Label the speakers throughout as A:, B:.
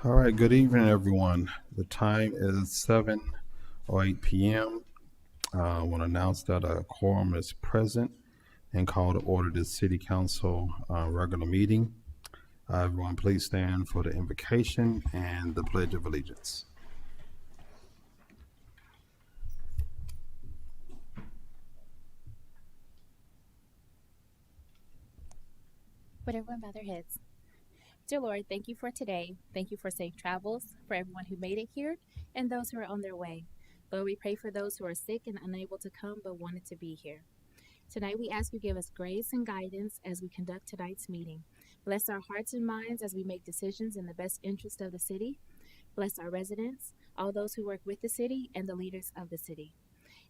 A: All right, good evening, everyone. The time is 7:08 p.m. I want to announce that a quorum is present and call to order this City Council regular meeting. Everyone, please stand for the invocation and the Pledge of Allegiance.
B: Would everyone bow their heads? Dear Lord, thank you for today. Thank you for safe travels for everyone who made it here and those who are on their way. Lord, we pray for those who are sick and unable to come but wanted to be here. Tonight, we ask you give us grace and guidance as we conduct tonight's meeting. Bless our hearts and minds as we make decisions in the best interest of the city. Bless our residents, all those who work with the city, and the leaders of the city.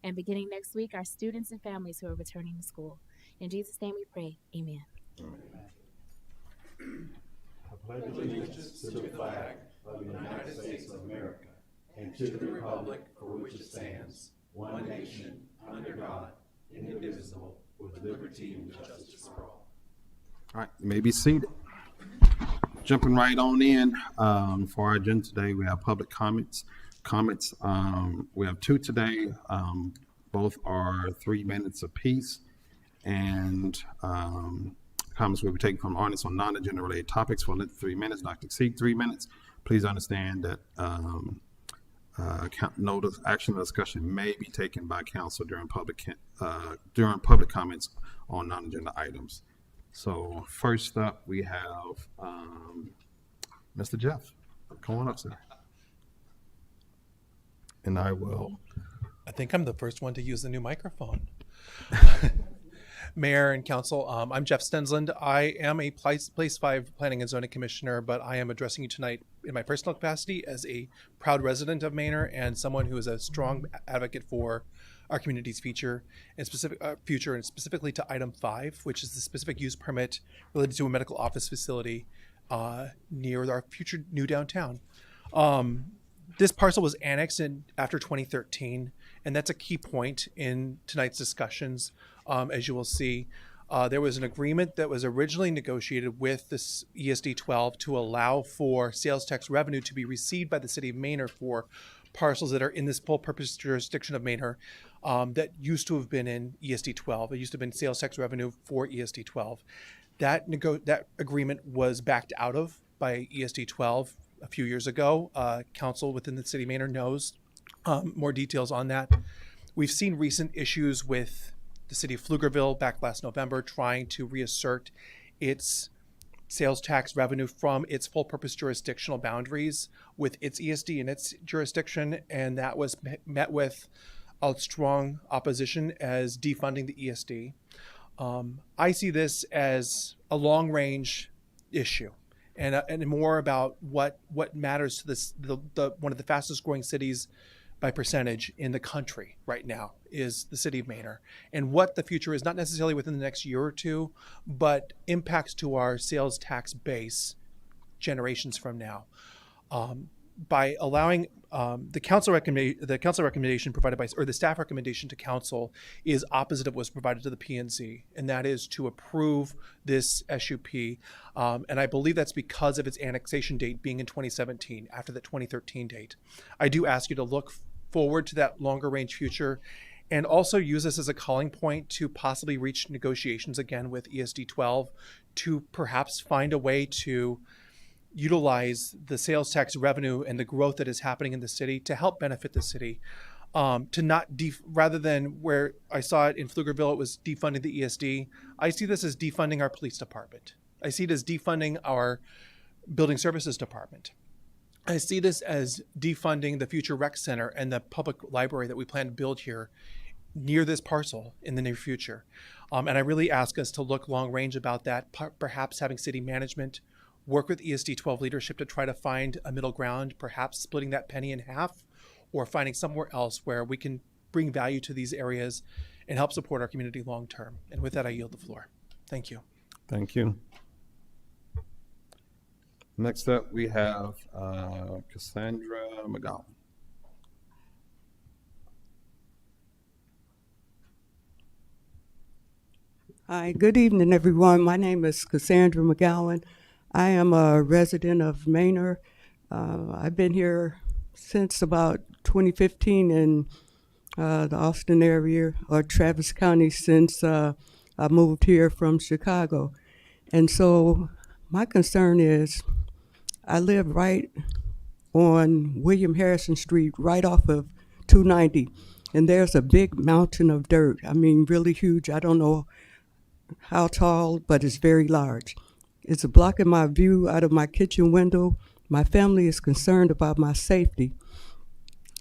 B: And beginning next week, our students and families who are returning to school. In Jesus' name we pray. Amen.
C: I pledge allegiance to the flag of the United States of America and to the republic for which it stands, one nation, under God, indivisible, with liberty and justice for all.
A: All right, you may be seated. Jumping right on in for our agenda today, we have public comments. We have two today. Both are 3 minutes apiece, and comments will be taken from audience on non-agenda related topics for 3 minutes, not to exceed 3 minutes. Please understand that notice action or discussion may be taken by council during public comments on non-agenda items. So first up, we have Mr. Jeff. Come on up, sir. And I
D: think I'm the first one to use the new microphone. Mayor and council, I'm Jeff Stensland. I am a Place 5 Planning and Zoning Commissioner, but I am addressing you tonight in my personal capacity as a proud resident of Manor and someone who is a strong advocate for our community's future, and specifically to item 5, which is the specific use permit related to a medical office facility near our future new downtown. This parcel was annexed in after 2013, and that's a key point in tonight's discussions. As you will see, there was an agreement that was originally negotiated with this ESD 12 to allow for sales tax revenue to be received by the city of Manor for parcels that are in this full purpose jurisdiction of Manor that used to have been in ESD 12. It used to have been sales tax revenue for ESD 12. That agreement was backed out of by ESD 12 a few years ago. Council within the city of Manor knows more details on that. We've seen recent issues with the city of Pflugerville back last November trying to reassert its sales tax revenue from its full purpose jurisdictional boundaries with its ESD in its jurisdiction, and that was met with a strong opposition as defunding the ESD. I see this as a long range issue and more about what matters to this the one of the fastest growing cities by percentage in the country right now is the city of Manor, and what the future is, not necessarily within the next year or two, but impacts to our sales tax base generations from now. By allowing the council recommendation provided by, or the staff recommendation to council is opposite of what was provided to the P&Z, and that is to approve this SUP. And I believe that's because of its annexation date being in 2017, after the 2013 date. I do ask you to look forward to that longer range future and also use this as a calling point to possibly reach negotiations again with ESD 12 to perhaps find a way to utilize the sales tax revenue and the growth that is happening in the city to help benefit the city, to not rather than where I saw it in Pflugerville, it was defunding the ESD. I see this as defunding our police department. I see it as defunding our building services department. I see this as defunding the future rec center and the public library that we plan to build here near this parcel in the near future. And I really ask us to look long range about that, perhaps having city management work with ESD 12 leadership to try to find a middle ground, perhaps splitting that penny in half or finding somewhere else where we can bring value to these areas and help support our community long term. And with that, I yield the floor. Thank you.
A: Thank you. Next up, we have Cassandra McGowan.
E: Hi, good evening, everyone. My name is Cassandra McGowan. I am a resident of Manor. I've been here since about 2015 in the Austin area or Travis County since I moved here from Chicago. And so my concern is I live right on William Harrison Street, right off of 290. And there's a big mountain of dirt. I mean, really huge. I don't know how tall, but it's very large. It's blocking my view out of my kitchen window. My family is concerned about my safety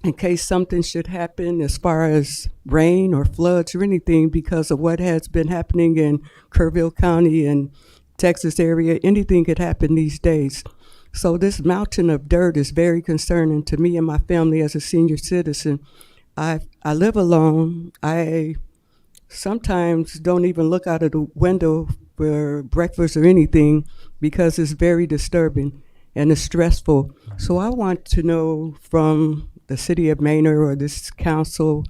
E: in case something should happen as far as rain or floods or anything because of what has been happening in Kerrville County and Texas area. Anything could happen these days. So this mountain of dirt is very concerning to me and my family as a senior citizen. I live alone. I sometimes don't even look out of the window for breakfast or anything because it's very disturbing and it's stressful. So I want to know from the city of Manor or this council,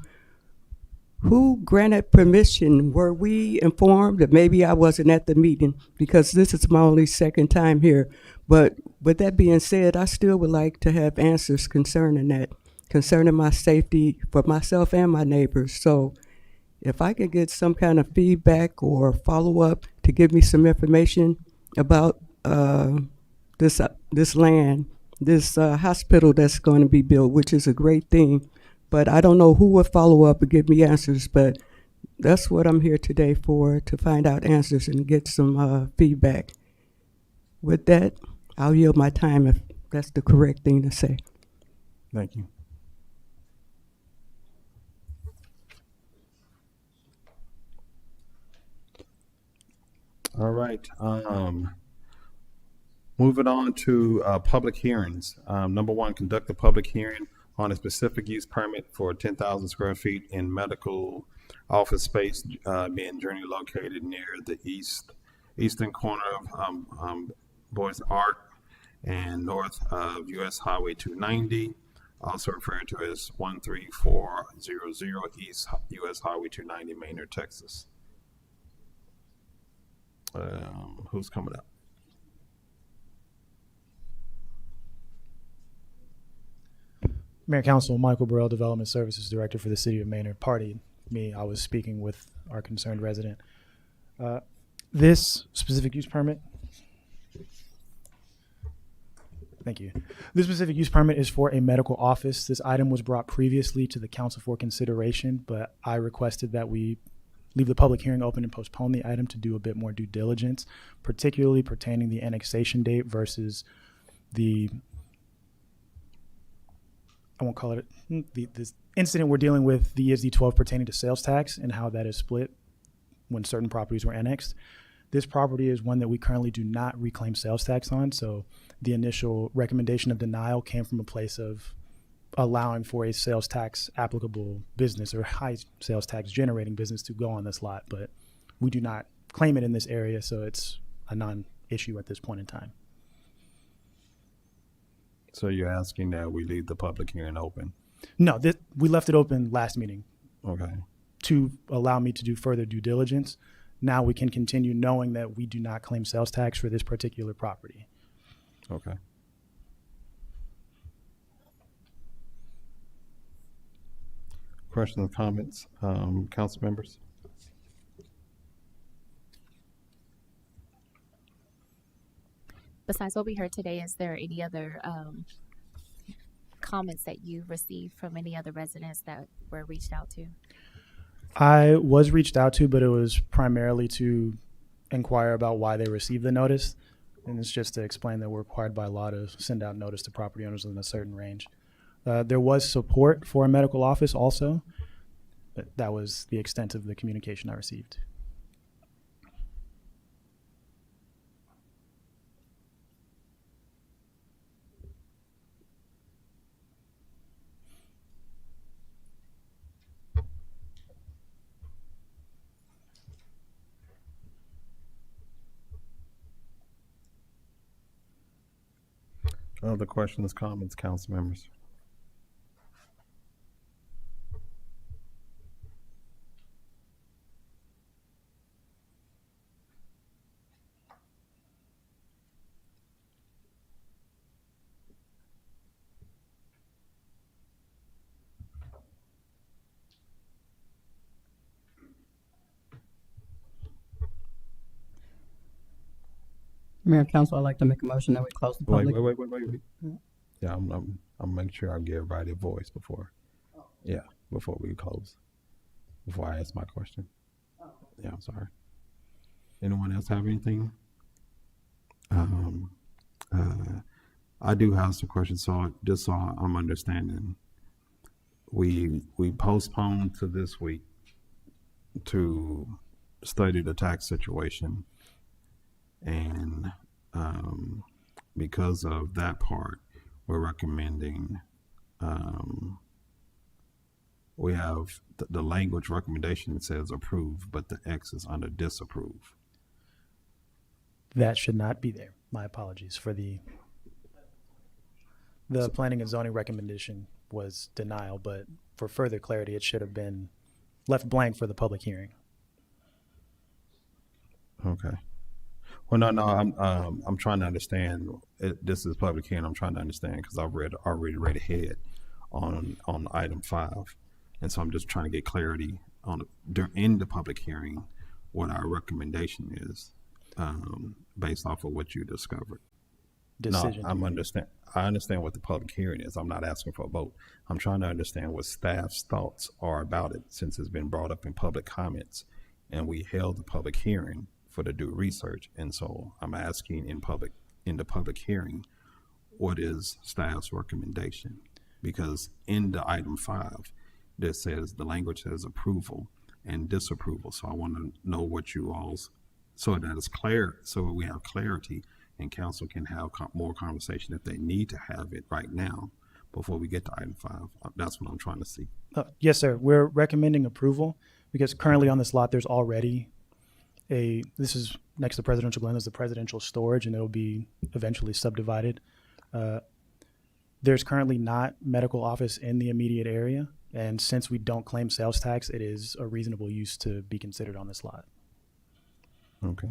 E: who granted permission? Were we informed? Or maybe I wasn't at the meeting because this is my only second time here. But with that being said, I still would like to have answers concerning that, concerning my safety for myself and my neighbors. So if I could get some kind of feedback or follow-up to give me some information about this land, this hospital that's going to be built, which is a great thing. But I don't know who will follow up and give me answers, but that's what I'm here today for, to find out answers and get some feedback. With that, I'll yield my time if that's the correct thing to say.
A: Thank you. All right. Moving on to public hearings. Number one, conduct a public hearing on a specific use permit for 10,000 square feet in medical office space being journey located near the eastern corner of Boys Ark and north of US Highway 290, also referred to as 13400 East US Highway 290, Manor, Texas. Who's coming up?
F: Mayor Council, Michael Burrell, Development Services Director for the City of Manor. Pardon me, I was speaking with our concerned resident. This specific use permit, thank you. This specific use permit is for a medical office. This item was brought previously to the council for consideration, but I requested that we leave the public hearing open and postpone the item to do a bit more due diligence, particularly pertaining the annexation date versus the, I won't call it, this incident we're dealing with, the ESD 12 pertaining to sales tax and how that is split when certain properties were annexed. This property is one that we currently do not reclaim sales tax on, so the initial recommendation of denial came from a place of allowing for a sales tax applicable business or high sales tax generating business to go on this lot, but we do not claim it in this area, so it's a non-issue at this point in time.
A: So you're asking that we leave the public hearing open?
F: No, we left it open last meeting
A: Okay.
F: to allow me to do further due diligence. Now we can continue knowing that we do not claim sales tax for this particular property.
A: Okay. Questions, comments, council members?
B: Besides what we heard today, is there any other comments that you received from any other residents that were reached out to?
F: I was reached out to, but it was primarily to inquire about why they received the notice. And it's just to explain that we're required by law to send out notice to property owners within a certain range. There was support for a medical office also, but that was the extent of the communication I received.
A: Other questions, comments, council members?
G: Mayor and Council, I'd like to make a motion that we close the
A: Wait,
G: public.
A: wait. Yeah, I'm making sure I give everybody a voice before. Yeah, before we close. Before I ask my question. Yeah, I'm sorry. Anyone else have anything? I do have some questions, so just so I'm understanding. We postponed to this week to study the tax situation, and because of that part, we're recommending. We have the language recommendation says approve, but the X is under disapprove.
F: That should not be there. My apologies for the planning and zoning recommendation was denial, but for further clarity, it should have been left blank for the public hearing.
A: Okay. Well, no, I'm trying to understand. This is public hearing. I'm trying to understand because I've already read ahead on item 5, and so I'm just trying to get clarity on in the public hearing what our recommendation is based off of what you discovered.
F: Decision.
A: No, I understand what the public hearing is. I'm not asking for a vote. I'm trying to understand what staff's thoughts are about it since it's been brought up in public comments, and we held the public hearing for the due research. And so I'm asking in the public hearing, what is staff's recommendation? Because in the item 5, that says the language says approval and disapproval. So I want to know what you all's, so that it's clear, so we have clarity and council can have more conversation if they need to have it right now before we get to item 5. That's what I'm trying to see.
F: Yes, sir. We're recommending approval because currently on this lot, there's already this is next to Presidential Glen, there's the presidential storage, and it'll be eventually subdivided. There's currently not medical office in the immediate area. And since we don't claim sales tax, it is a reasonable use to be considered on this lot.
A: Okay.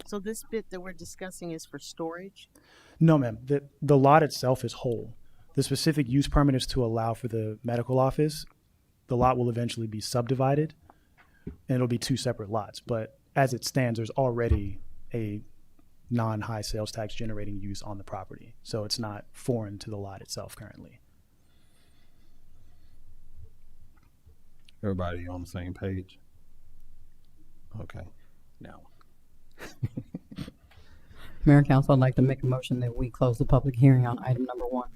H: So this bit that we're discussing is for storage?
F: No, ma'am. The lot itself is whole. The specific use permit is to allow for the medical office. The lot will eventually be subdivided, and it'll be 2 separate lots. But as it stands, there's already a non-high sales tax generating use on the property. So it's not foreign to the lot itself currently.
A: Everybody on the same page? Okay. Now,
G: Mayor and Council, I'd like to make a motion that we close the public hearing on item number 1.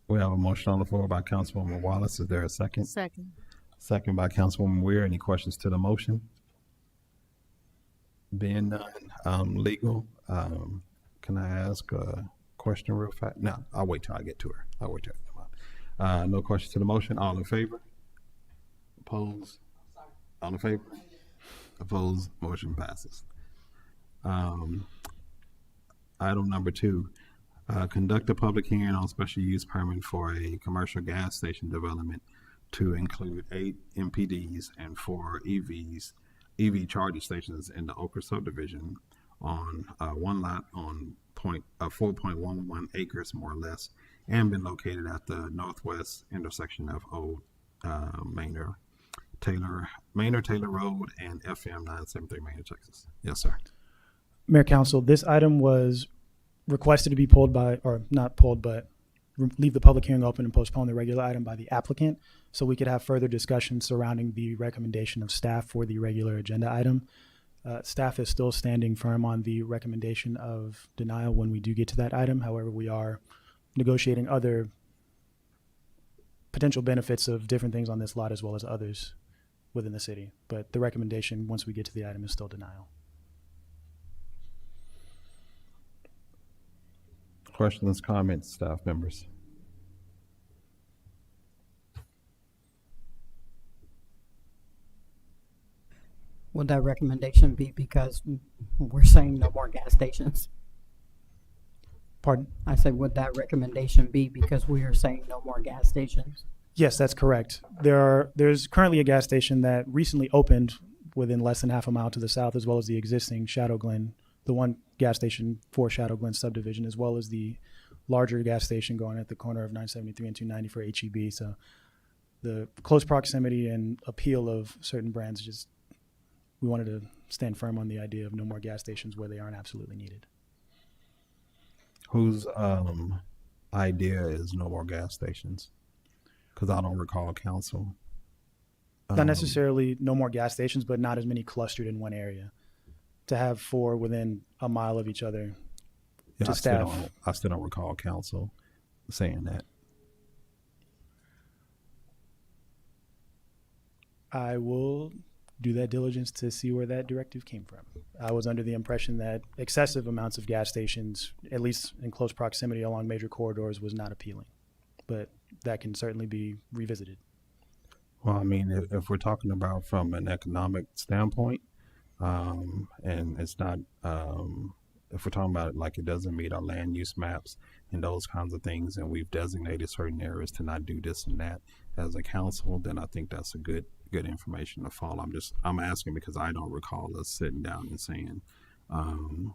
A: we have a motion on the floor by Councilwoman Wallace. Is there a second?
H: Second.
A: Second by Councilwoman Weir. Any questions to the motion? Being none, legal, can I ask a question real fast? No, I'll wait till I get to her. No questions to the motion. All in favor? Opposed? All in favor? Opposed? Motion passes. Item number 2, conduct a public hearing on special use permit for a commercial gas station development to include 8 MPDs and 4 EV charging stations in the Oak Ridge subdivision on one lot on 4.11 acres more or less, and been located at the northwest intersection of Old Maynard Taylor Road and FM 973 Maynard, Texas. Yes, sir.
F: Mayor Council, this item was requested to be pulled by, or not pulled, but leave the public hearing open and postpone the regular item by the applicant so we could have further discussion surrounding the recommendation of staff for the regular agenda item. Staff is still standing firm on the recommendation of denial when we do get to that item. However, we are negotiating other potential benefits of different things on this lot as well as others within the city. But the recommendation, once we get to the item, is still denial.
A: Questions, comments, staff members?
G: Would that recommendation be because we're saying no more gas stations?
F: Pardon?
G: I said, would that recommendation be because we are saying no more gas stations?
F: Yes, that's correct. There's currently a gas station that recently opened within less than half a mile to the south, as well as the existing Shadow Glen, the one gas station for Shadow Glen subdivision, as well as the larger gas station going at the corner of 973 and 290 for HEB. So the close proximity and appeal of certain brands, just we wanted to stand firm on the idea of no more gas stations where they aren't absolutely needed.
A: Whose idea is no more gas stations? Because I don't recall council.
F: Not necessarily no more gas stations, but not as many clustered in one area. To have 4 within a mile of each other
A: Yeah,
F: to staff.
A: I still don't recall council saying that.
F: I will do that diligence to see where that directive came from. I was under the impression that excessive amounts of gas stations, at least in close proximity along major corridors, was not appealing. But that can certainly be revisited.
A: Well, I mean, if we're talking about from an economic standpoint, and it's not, if we're talking about it like it doesn't meet our land use maps and those kinds of things, and we've designated certain areas to not do this and that as a council, then I think that's a good information to follow. I'm asking because I don't recall us sitting down and saying, and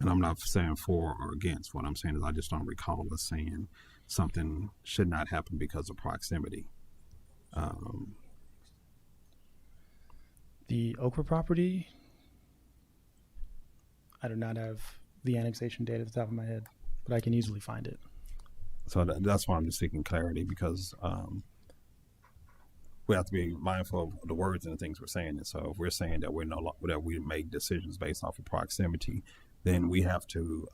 A: I'm not saying for or against. What I'm saying is I just don't recall us saying something should not happen because of proximity.
F: The Okra property, I do not have the annexation date at the top of my head, but I can easily find it.
A: So that's why I'm just seeking clarity, because we have to be mindful of the words and the things we're saying. And so if we're saying that that we make decisions based off of proximity, then we have to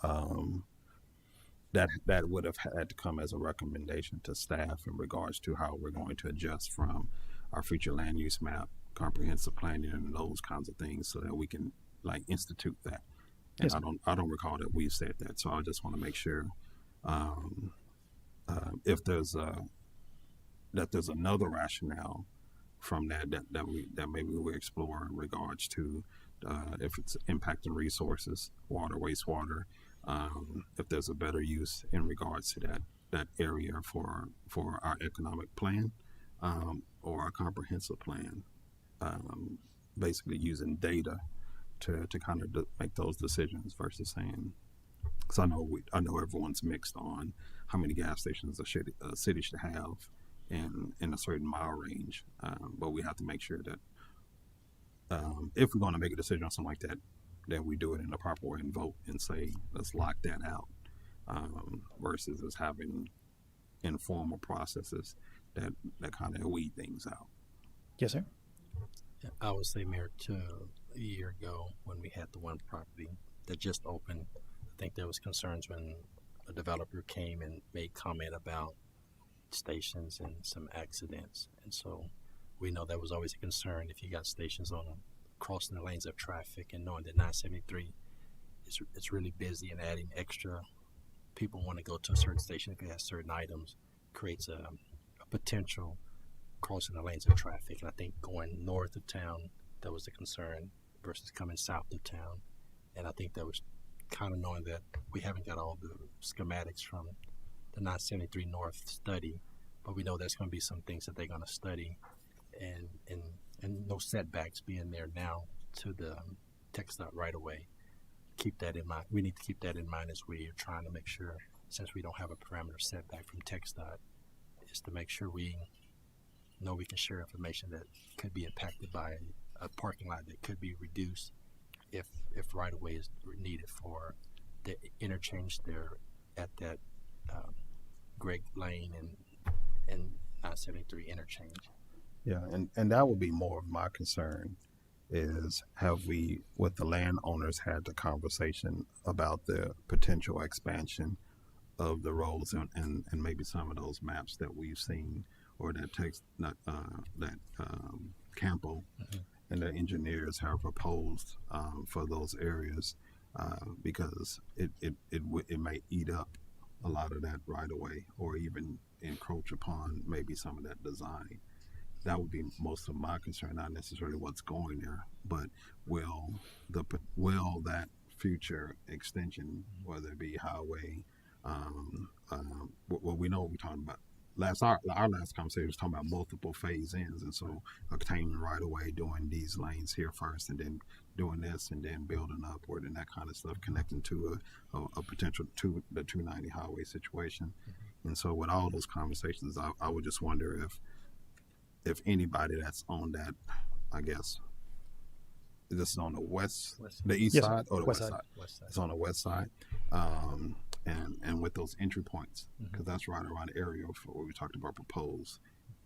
A: that would have had to come as a recommendation to staff in regards to how we're going to adjust from our future land use map, comprehensive planning, and those kinds of things, so that we can like institute that. And
F: Yes.
A: I don't recall that we've said that, so I just want to make sure if there's another rationale from that maybe we explore in regards to if it's impacting resources, water, wastewater, if there's a better use in regards to that area for our economic plan or our comprehensive plan, basically using data to kind of make those decisions versus saying, because I know everyone's mixed on how many gas stations a city should have in a certain mile range, but we have to make sure that if we're going to make a decision on something like that, that we do it in the proper way and vote and say, let's lock that out, versus us having informal processes that kind of weed things out.
F: Yes, sir.
I: I would say, Mayor, a year ago when we had the one property that just opened, I think there was concerns when a developer came and made comment about stations and some accidents. And so we know that was always a concern if you got stations on crossing the lanes of traffic, and knowing that 973 it's really busy, and adding extra people want to go to a certain station if it has certain items creates a potential crossing the lanes of traffic. And I think going north of town, that was the concern, versus coming south of town. And I think that was kind of knowing that we haven't got all the schematics from the 973 North study, but we know there's going to be some things that they're going to study, and no setbacks being there now to the TxDOT right away. Keep that in mind. We need to keep that in mind as we are trying to make sure, since we don't have a parameter setback from TxDOT, is to make sure we know we can share information that could be impacted by a parking lot that could be reduced if right of way is needed for the interchange there at that Greg Lane and 973 interchange.
A: Yeah, and that would be more of my concern, is have we, with the landowners, had the conversation about the potential expansion of the roads and maybe some of those maps that we've seen, or that Campo and the engineers have proposed for those areas, because it may eat up a lot of that right away, or even encroach upon maybe some of that design. That would be most of my concern, not necessarily what's going there, but will that future extension, whether it be highway, well, we know what we're talking about. Our last conversation was talking about multiple phase ends, and so obtaining right away, doing these lanes here first, and then doing this, and then building upward, and that kind of stuff, connecting to a potential to the 290 highway situation. And so with all those conversations, I would just wonder if anybody that's on that, I guess, this is on the west,
I: West.
A: the east
F: Yes, sir.
A: side or the
F: West
A: west
F: side.
A: side?
I: West side.
A: It's on the west side, and with those entry points, because that's right around the area for what we talked about proposed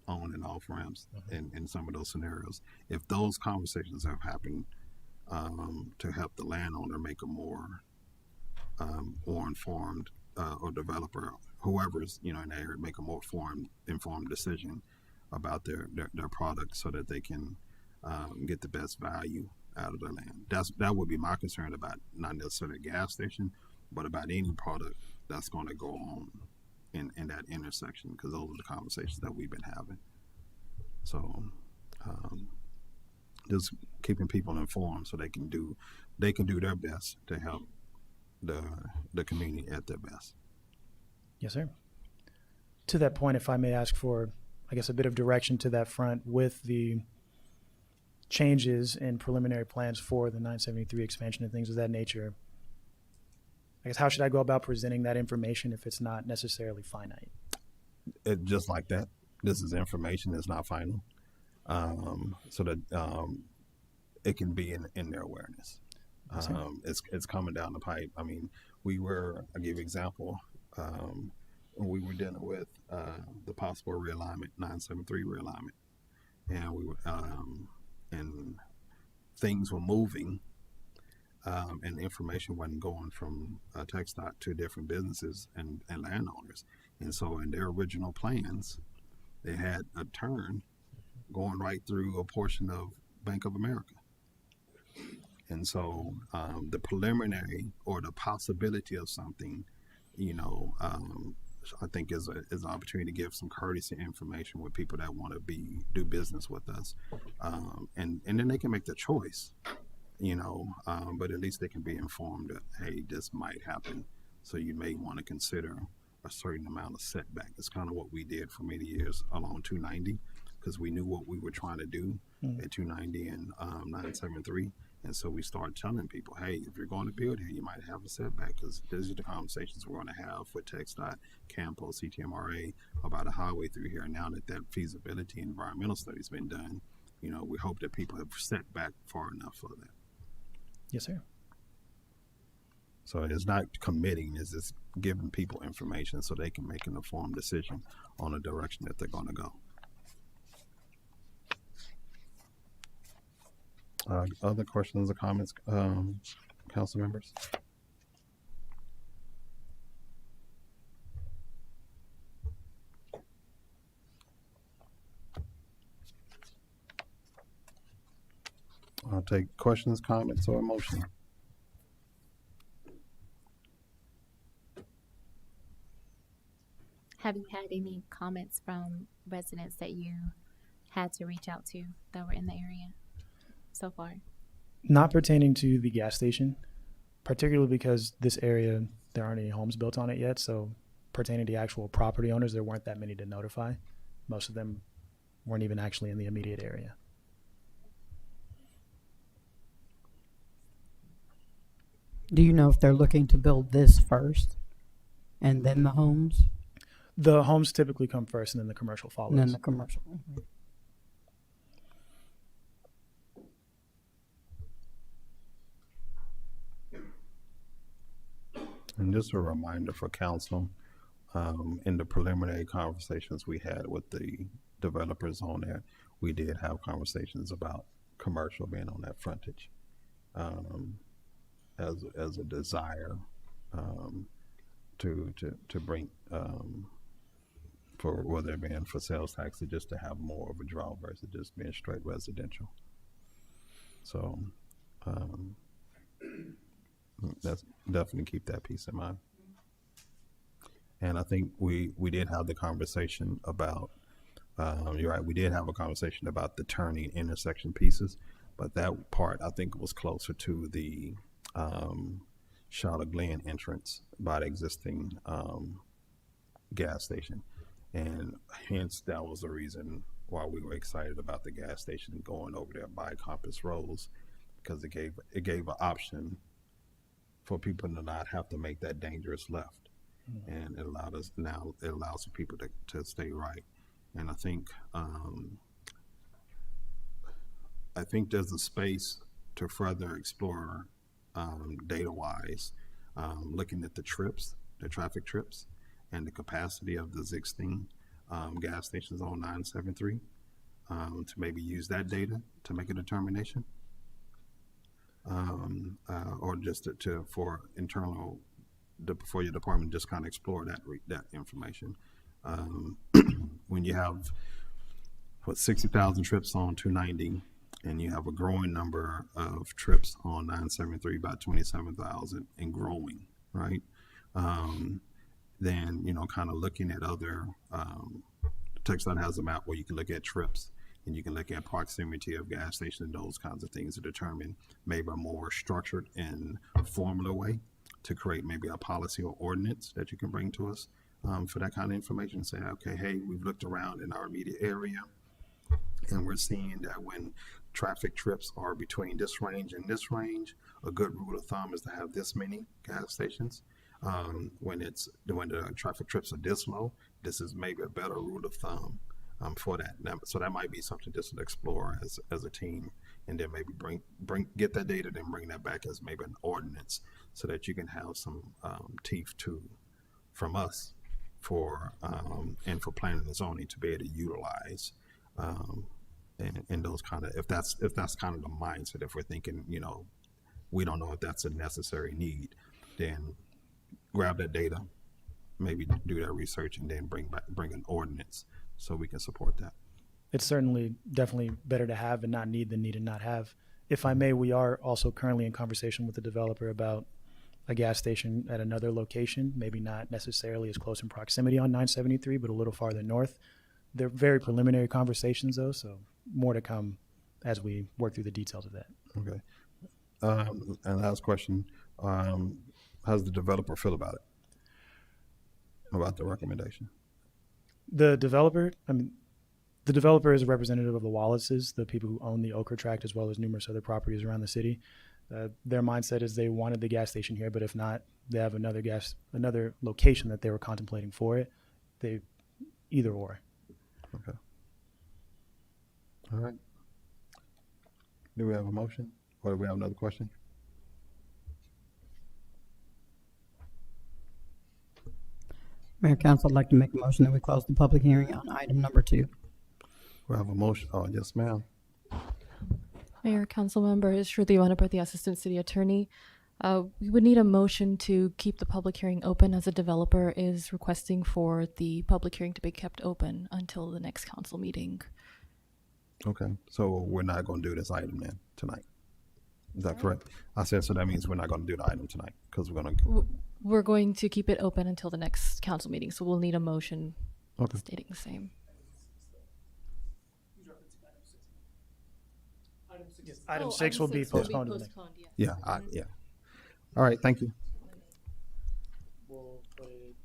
A: on and off ramps in some of those scenarios. If those conversations have happened to help the landowner make a more informed or developer, whoever's in the area, make a more informed decision about their product so that they can get the best value out of their land. That would be my concern about not necessarily a gas station, but about any product that's going to go on in that intersection, because those are the conversations that we've been having. So just keeping people informed so they can do their best to help the community at their best.
F: Yes, sir. To that point, if I may ask for, I guess, a bit of direction to that front with the changes in preliminary plans for the 973 expansion and things of that nature, I guess, how should I go about presenting that information if it's not necessarily finite?
A: Just like that, this is information that's not final, so that it can be in their awareness. It's coming down the pipe. I mean, I'll give you an example. When we were dealing with the possible realignment, 973 realignment, and we were and things were moving, and information wasn't going from TxDOT to different businesses and landowners. And so in their original plans, they had a turn going right through a portion of Bank of America. And so the preliminary or the possibility of something, I think is an opportunity to give some courtesy information with people that want to do business with us. And then they can make the choice, but at least they can be informed that, hey, this might happen. So you may want to consider a certain amount of setback. It's kind of what we did for many years along 290, because we knew what we were trying to do at 290 and 973. And so we started telling people, hey, if you're going to build here, you might have a setback, because these are the conversations we're going to have with TxDOT, Campo, CTMRA about a highway through here. And now that feasibility and environmental study's been done, we hope that people have set back far enough for that.
F: Yes, sir.
A: So it's not committing, it's just giving people information so they can make an informed decision on the direction that they're going to go. Other questions or comments, council members? I'll take questions, comments, or motion.
B: Have you had any comments from residents that you had to reach out to that were in the area so far?
F: Not pertaining to the gas station, particularly because this area, there aren't any homes built on it yet. So pertaining to actual property owners, there weren't that many to notify. Most of them weren't even actually in the immediate area.
G: Do you know if they're looking to build this first and then the homes
F: The homes typically come first and then the commercial follows.
G: and then the commercial?
A: And just a reminder for council, in the preliminary conversations we had with the developers on there, we did have conversations about commercial being on that frontage, as a desire, to bring, for whether it being for sales tax or just to have more of a draw versus just being straight residential. So, that's definitely keep that piece in mind. And I think we did have the conversation about, you're right, we did have a conversation about the turning intersection pieces, but that part I think was closer to the Charlotte Glen entrance by the existing gas station. And hence that was the reason why we were excited about the gas station going over there by Compass Rose, because it gave an option for people to not have to make that dangerous left. And it allows for people to stay right. And I think there's a space to further explore data-wise, looking at the trips, the traffic trips, and the capacity of the 16 gas stations on 973, to maybe use that data to make a determination, or just for internal, for your department, just kind of explore that information. When you have 60,000 trips on 290, and you have a growing number of trips on 973 by 27,000 and growing, right? Then, kind of looking at other, TxDOT has a map where you can look at trips and you can look at proximity of gas stations and those kinds of things to determine maybe a more structured and formula way to create maybe a policy or ordinance that you can bring to us for that kind of information. Say, okay, hey, we've looked around in our immediate area and we're seeing that when traffic trips are between this range and this range, a good rule of thumb is to have this many gas stations. When the traffic trips are this low, this is maybe a better rule of thumb for that. So that might be something just to explore as a team, and then maybe get that data, then bring that back as maybe an ordinance, so that you can have some teeth from us for and for planning and zoning to be able to utilize. And those kind of, if that's kind of the mindset, if we're thinking, we don't know if that's a necessary need, then grab that data, maybe do that research, and then bring an ordinance so we can support that.
F: It's certainly definitely better to have and not need than need and not have. If I may, we are also currently in conversation with the developer about a gas station at another location, maybe not necessarily as close in proximity on 973, but a little farther north. They're very preliminary conversations though, so more to come as we work through the details of that.
A: Okay. And last question, how does the developer feel about it? About the recommendation?
F: The developer is a representative of the Wallaces, the people who own the Ochre Tract, as well as numerous other properties around the city. Their mindset is they wanted the gas station here, but if not, they have another location that they were contemplating for it. They either or.
A: Okay. All right. Do we have a motion, or do we have another question?
G: Mayor, Council, I'd like to make a motion that we close the public hearing on item number 2.
A: We have a motion. Oh, yes, ma'am.
J: Mayor, council members, Shruti Vanaparthi, Assistant City Attorney. We would need a motion to keep the public hearing open, as the developer is requesting for the public hearing to be kept open until the next council meeting.
A: Okay, so we're not going to do this item then tonight. Is that correct? I said, so that means we're not going to do the item tonight because
J: We're going to keep it open until the next council meeting, so we'll need a motion stating the same.
F: Yes, item 6 will be postponed. To the next.
A: Yeah. All right, thank you.
F: We'll put it,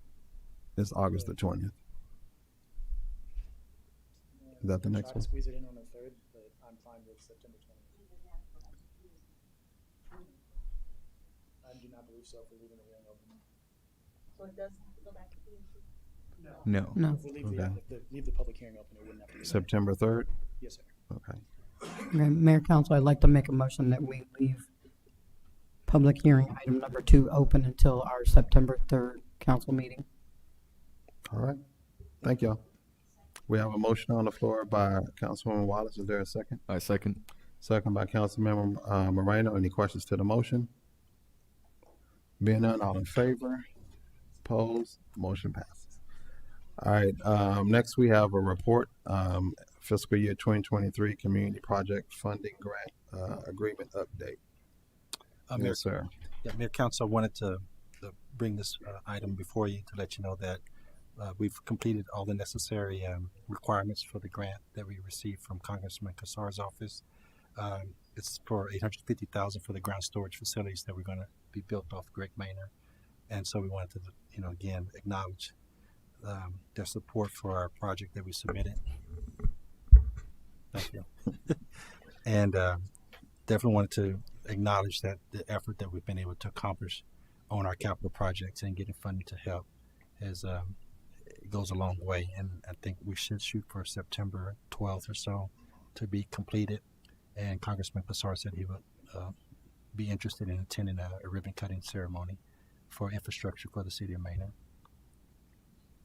A: It's August the 20th. Is that the next
F: try
A: one?
F: to squeeze it in on the 3rd, but I'm fine with September 20th. I do not believe so if we're leaving the hearing open.
H: So it does go back to
F: No.
G: No.
F: If we leave,
A: Okay.
F: leave the public hearing open, it wouldn't have to be.
A: September 3rd?
F: Yes, sir.
A: Okay.
G: Okay, Mayor, Council, I'd like to make a motion that we leave public hearing item number 2 open until our September 3rd council meeting.
A: All right. Thank y'all. We have a motion on the floor by Councilwoman Wallace. Is there a second?
K: I second.
A: Second by Councilmember Moreno. Any questions to the motion? Being none, all in favor? Opposed? Motion passes. All right. Next, we have a report, fiscal year 2023 Community Project Funding Grant Agreement Update.
I: Mayor,
A: Yes, sir.
I: yeah, Mayor, Council, I wanted to bring this item before you to let you know that we've completed all the necessary requirements for the grant that we received from Congressman Kassar's office. It's for $850,000 for the ground storage facilities that we're going to be built off Greg Maynor, and so we wanted to, again, acknowledge their support for our project that we submitted. Thank you. And definitely wanted to acknowledge that the effort that we've been able to accomplish on our capital projects and getting funding to help has it goes a long way, and I think we should shoot for September 12th or so to be completed. And Congressman Kassar said he would be interested in attending a ribbon cutting ceremony for infrastructure for the city of Maynard.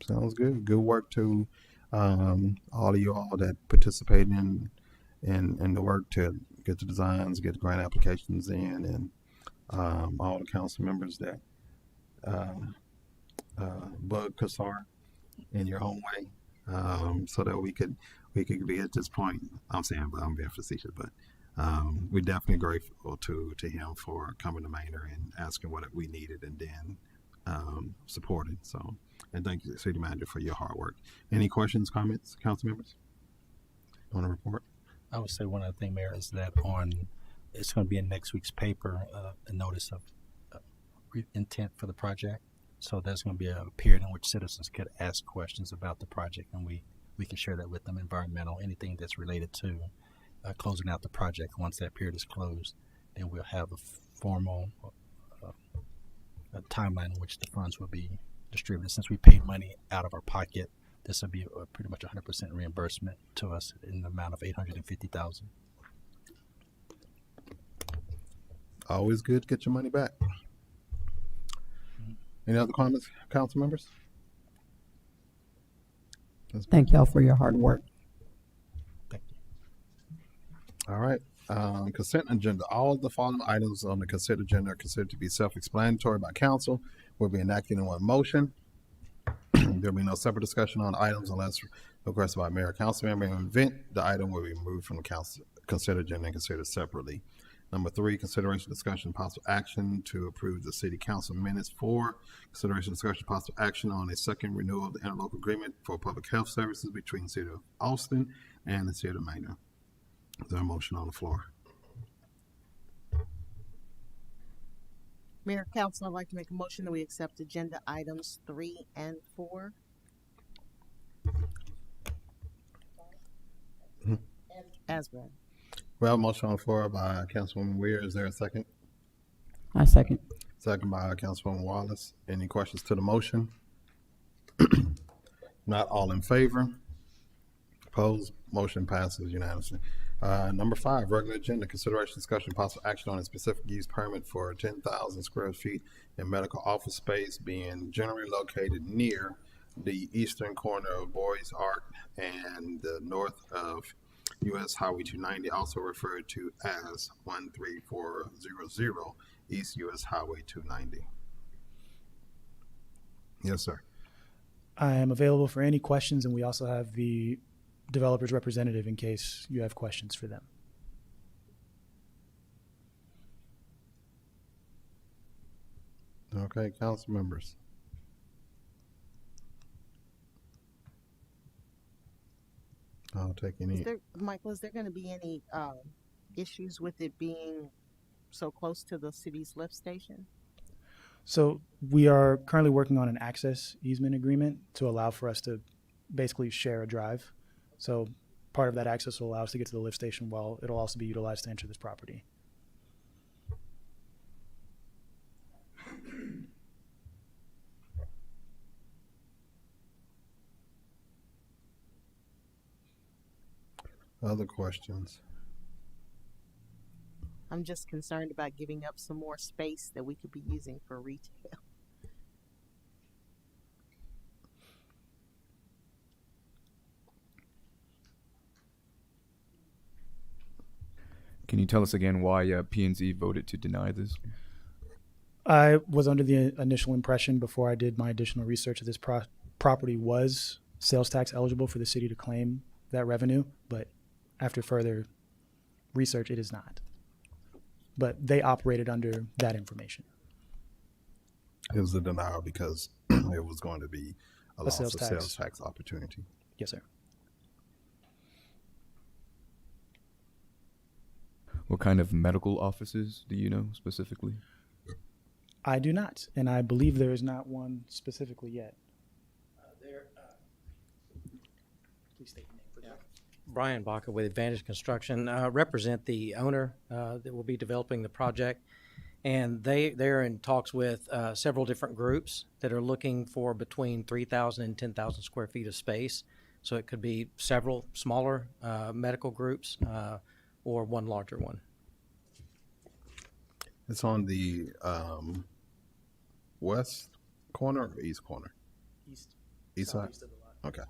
A: Sounds good. Good work to all of you all that participated in the work to get the designs, get the grant applications in, and all the council members that bug Kassar in your own way, so that we could be at this point. I'm being facetious, but we're definitely grateful to him for coming to Maynard and asking what we needed, and then supporting. So, and thank you, City Manager, for your hard work. Any questions, comments, council members? Want to report?
I: I would say one other thing, Mayor, is that it's going to be in next week's paper, a notice of intent for the project. So there's going to be a period in which citizens could ask questions about the project, and we can share that with them. Environmental, anything that's related to closing out the project. Once that period is closed, then we'll have a formal a timeline in which the funds will be distributed. Since we paid money out of our pocket, this will be pretty much 100% reimbursement to us in the amount of $850,000.
A: Always good to get your money back. Any other comments, council members?
G: Thank y'all for your hard work.
I: Thank you.
A: All right. Consent agenda. All of the following items on the consent agenda are considered to be self-explanatory by council, will be enacted in one motion. There will be no separate discussion on items unless requested by mayor or council member. In the event, the item will be removed from the council consent agenda and considered separately. Number 3, consideration, discussion, possible action to approve the city council minutes. 4, consideration, discussion, possible action on a second renewal of the interlocal agreement for public health services between the city of Austin and the city of Maynard. Is there a motion on the floor?
H: Mayor, Council, I'd like to make a motion that we accept agenda items 3 and 4. As read.
A: Well, motion on the floor by Councilwoman Weir. Is there a second?
G: I second.
A: Second by Councilwoman Wallace. Any questions to the motion? Not all in favor? Opposed? Motion passes unanimously. Number 5, regular agenda, consideration, discussion, possible action on a specific use permit for 10,000 square feet in medical office space being generally located near the eastern corner of Boys Arc and the north of U.S. Highway 290, also referred to as 13400 East U.S. Highway 290. Yes, sir.
F: I am available for any questions, and we also have the developer's representative in case you have questions for them.
A: Okay, council members. I'll take any.
H: Michael, is there going to be any issues with it being so close to the city's lift station?
F: So we are currently working on an access easement agreement to allow for us to basically share a drive. So part of that access will allow us to get to the lift station, while it'll also be utilized to enter this property.
A: Other questions?
H: I'm just concerned about giving up some more space that we could be using for retail.
K: Can you tell us again why P&Z voted to deny this?
F: I was under the initial impression before I did my additional research that this property was sales tax eligible for the city to claim that revenue, but after further research, it is not. But they operated under that information.
A: It was a denial because it was going to be a loss of sales tax opportunity.
F: Yes, sir.
K: What kind of medical offices do you know specifically?
F: I do not, and I believe there is not one specifically yet. Please state your name.
L: Brian Baca with Advantage Construction, represent the owner that will be developing the project. And they're in talks with several different groups that are looking for between 3,000 and 10,000 square feet of space. So it could be several smaller medical groups or one larger one.
A: It's on the west corner or east corner?
F: East.
A: East side?
F: Southeast of the lot.
A: Okay.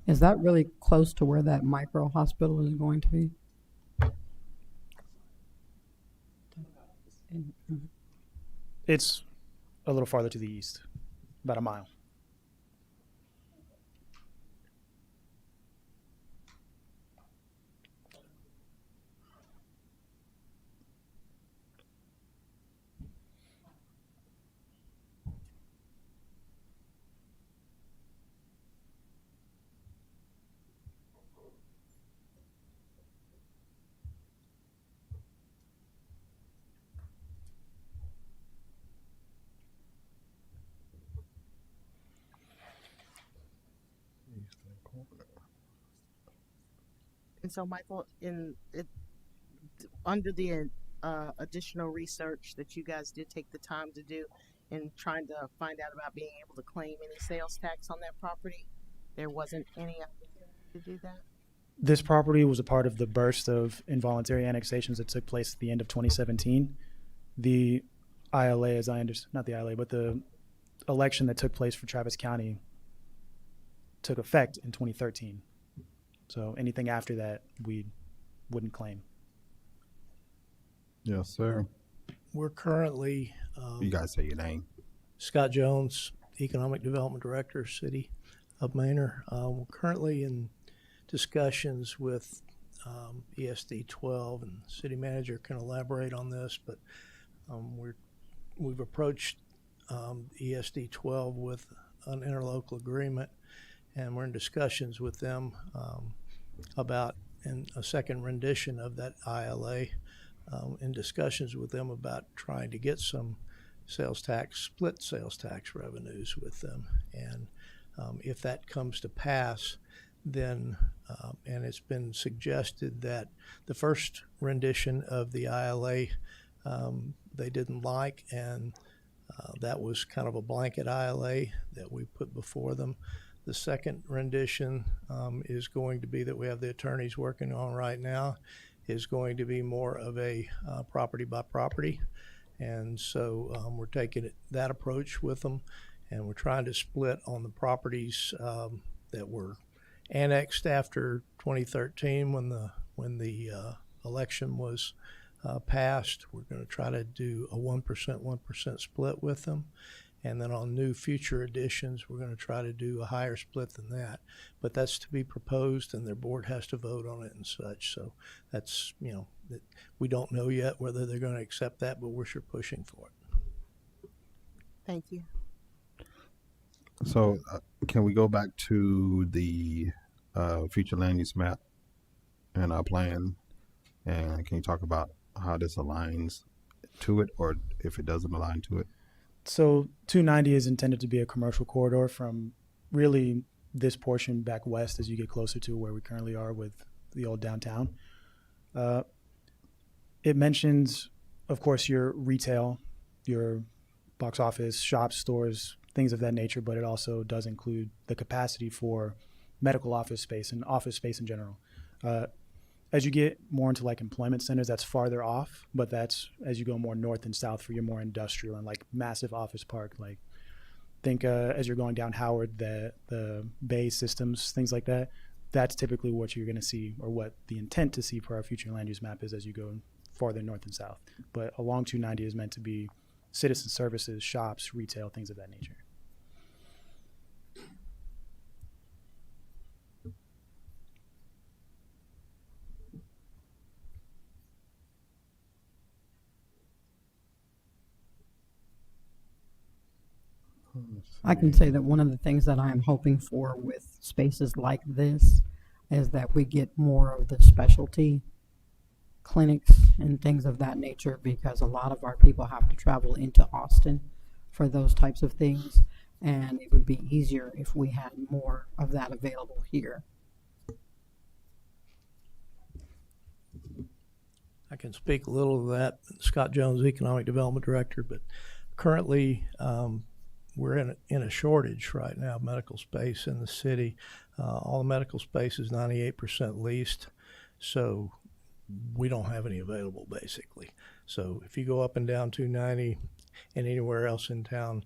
G: Is that really close to where that micro hospital is going to be?
F: It's a little farther to the east, about a mile.
H: And so, Michael, under the additional research that you guys did take the time to do in trying to find out about being able to claim any sales tax on that property, there wasn't any opportunity to do that?
F: This property was a part of the burst of involuntary annexations that took place at the end of 2017. The ILA, as I understand, not the ILA, but the election that took place for Travis County took effect in 2013. So anything after that, we wouldn't claim.
A: Yes, sir.
M: We're currently,
A: You guys say your name.
M: Scott Jones, Economic Development Director, City of Manor. We're currently in discussions with ESD 12, and the city manager can elaborate on this, but we've approached ESD 12 with an interlocal agreement, and we're in discussions with them about in a second rendition of that ILA, in discussions with them about trying to get some split sales tax revenues with them. And if that comes to pass, then, and it's been suggested that the first rendition of the ILA they didn't like, and that was kind of a blanket ILA that we put before them. The second rendition is going to be, that we have the attorneys working on right now, is going to be more of a property by property. And so we're taking that approach with them, and we're trying to split on the properties that were annexed after 2013 when the election was passed. We're going to try to do a 1% split with them. And then on new future additions, we're going to try to do a higher split than that. But that's to be proposed, and their board has to vote on it and such. So that's, we don't know yet whether they're going to accept that, but we're sure pushing for it.
H: Thank you.
A: So can we go back to the future land use map and our plan? And can you talk about how this aligns to it, or if it doesn't align to it?
F: So 290 is intended to be a commercial corridor from really this portion back west as you get closer to where we currently are with the old downtown. It mentions, of course, your retail, your box office, shops, stores, things of that nature, but it also does include the capacity for medical office space and office space in general. As you get more into like employment centers, that's farther off, but that's as you go more north and south for your more industrial and like massive office park. Like think as you're going down Howard, the Bay Systems, things like that. That's typically what you're going to see, or what the intent to see for our future land use map is as you go farther north and south. But along 290 is meant to be citizen services, shops, retail, things of that nature.
G: I can say that one of the things that I am hoping for with spaces like this is that we get more of the specialty clinics and things of that nature, because a lot of our people have to travel into Austin for those types of things, and it would be easier if we had more of that available here.
M: I can speak a little to that. Scott Jones, Economic Development Director, but currently we're in a shortage right now of medical space in the city. All the medical space is 98% leased, so we don't have any available basically. So if you go up and down 290 and anywhere else in town,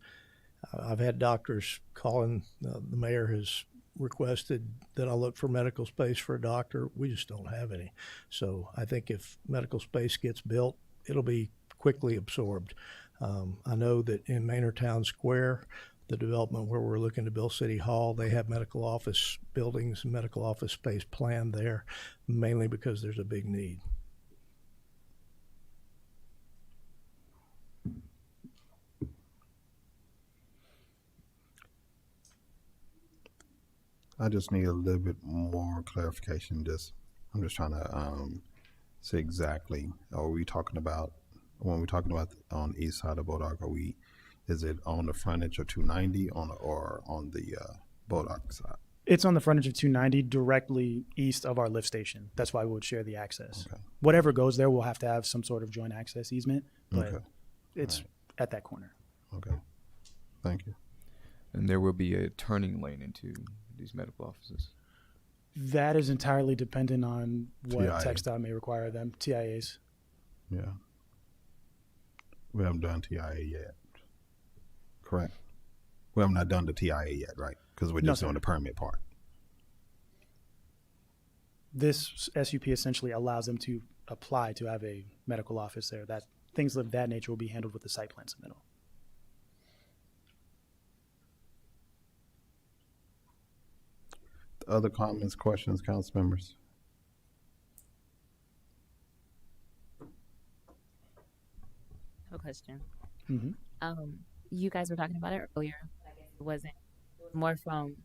M: I've had doctors calling. The mayor has requested that I look for medical space for a doctor. We just don't have any. So I think if medical space gets built, it'll be quickly absorbed. I know that in Manor Town Square, the development where we're looking to build City Hall, they have medical office buildings and medical office space planned there, mainly because there's a big need.
A: I just need a little bit more clarification. I'm just trying to see exactly. Are we talking about when we're talking about on the east side of Bodog? Is it on the frontage of 290 or on the Bodog side?
F: It's on the frontage of 290, directly east of our lift station. That's why we would share the access.
A: Okay.
F: Whatever goes there, we'll have to have some sort of joint access easement, but
A: Okay.
F: it's
A: Right.
F: at that corner.
A: Okay. Thank you.
K: And there will be a turning lane into these medical offices.
F: That is entirely dependent on what
A: TIA.
F: TxDOT may require them, TIAs.
A: Yeah. We haven't done TIA yet. Correct. We have not done the TIA yet, right? Because we're
F: No,
A: just
F: sir.
A: doing the permit part.
F: This SUP essentially allows them to apply to have a medical office there. That things of that nature will be handled with the site plan submittal.
A: Other comments, questions, council members?
B: No question.
F: Mm-hmm.
B: You guys were talking about it earlier. I guess it wasn't more from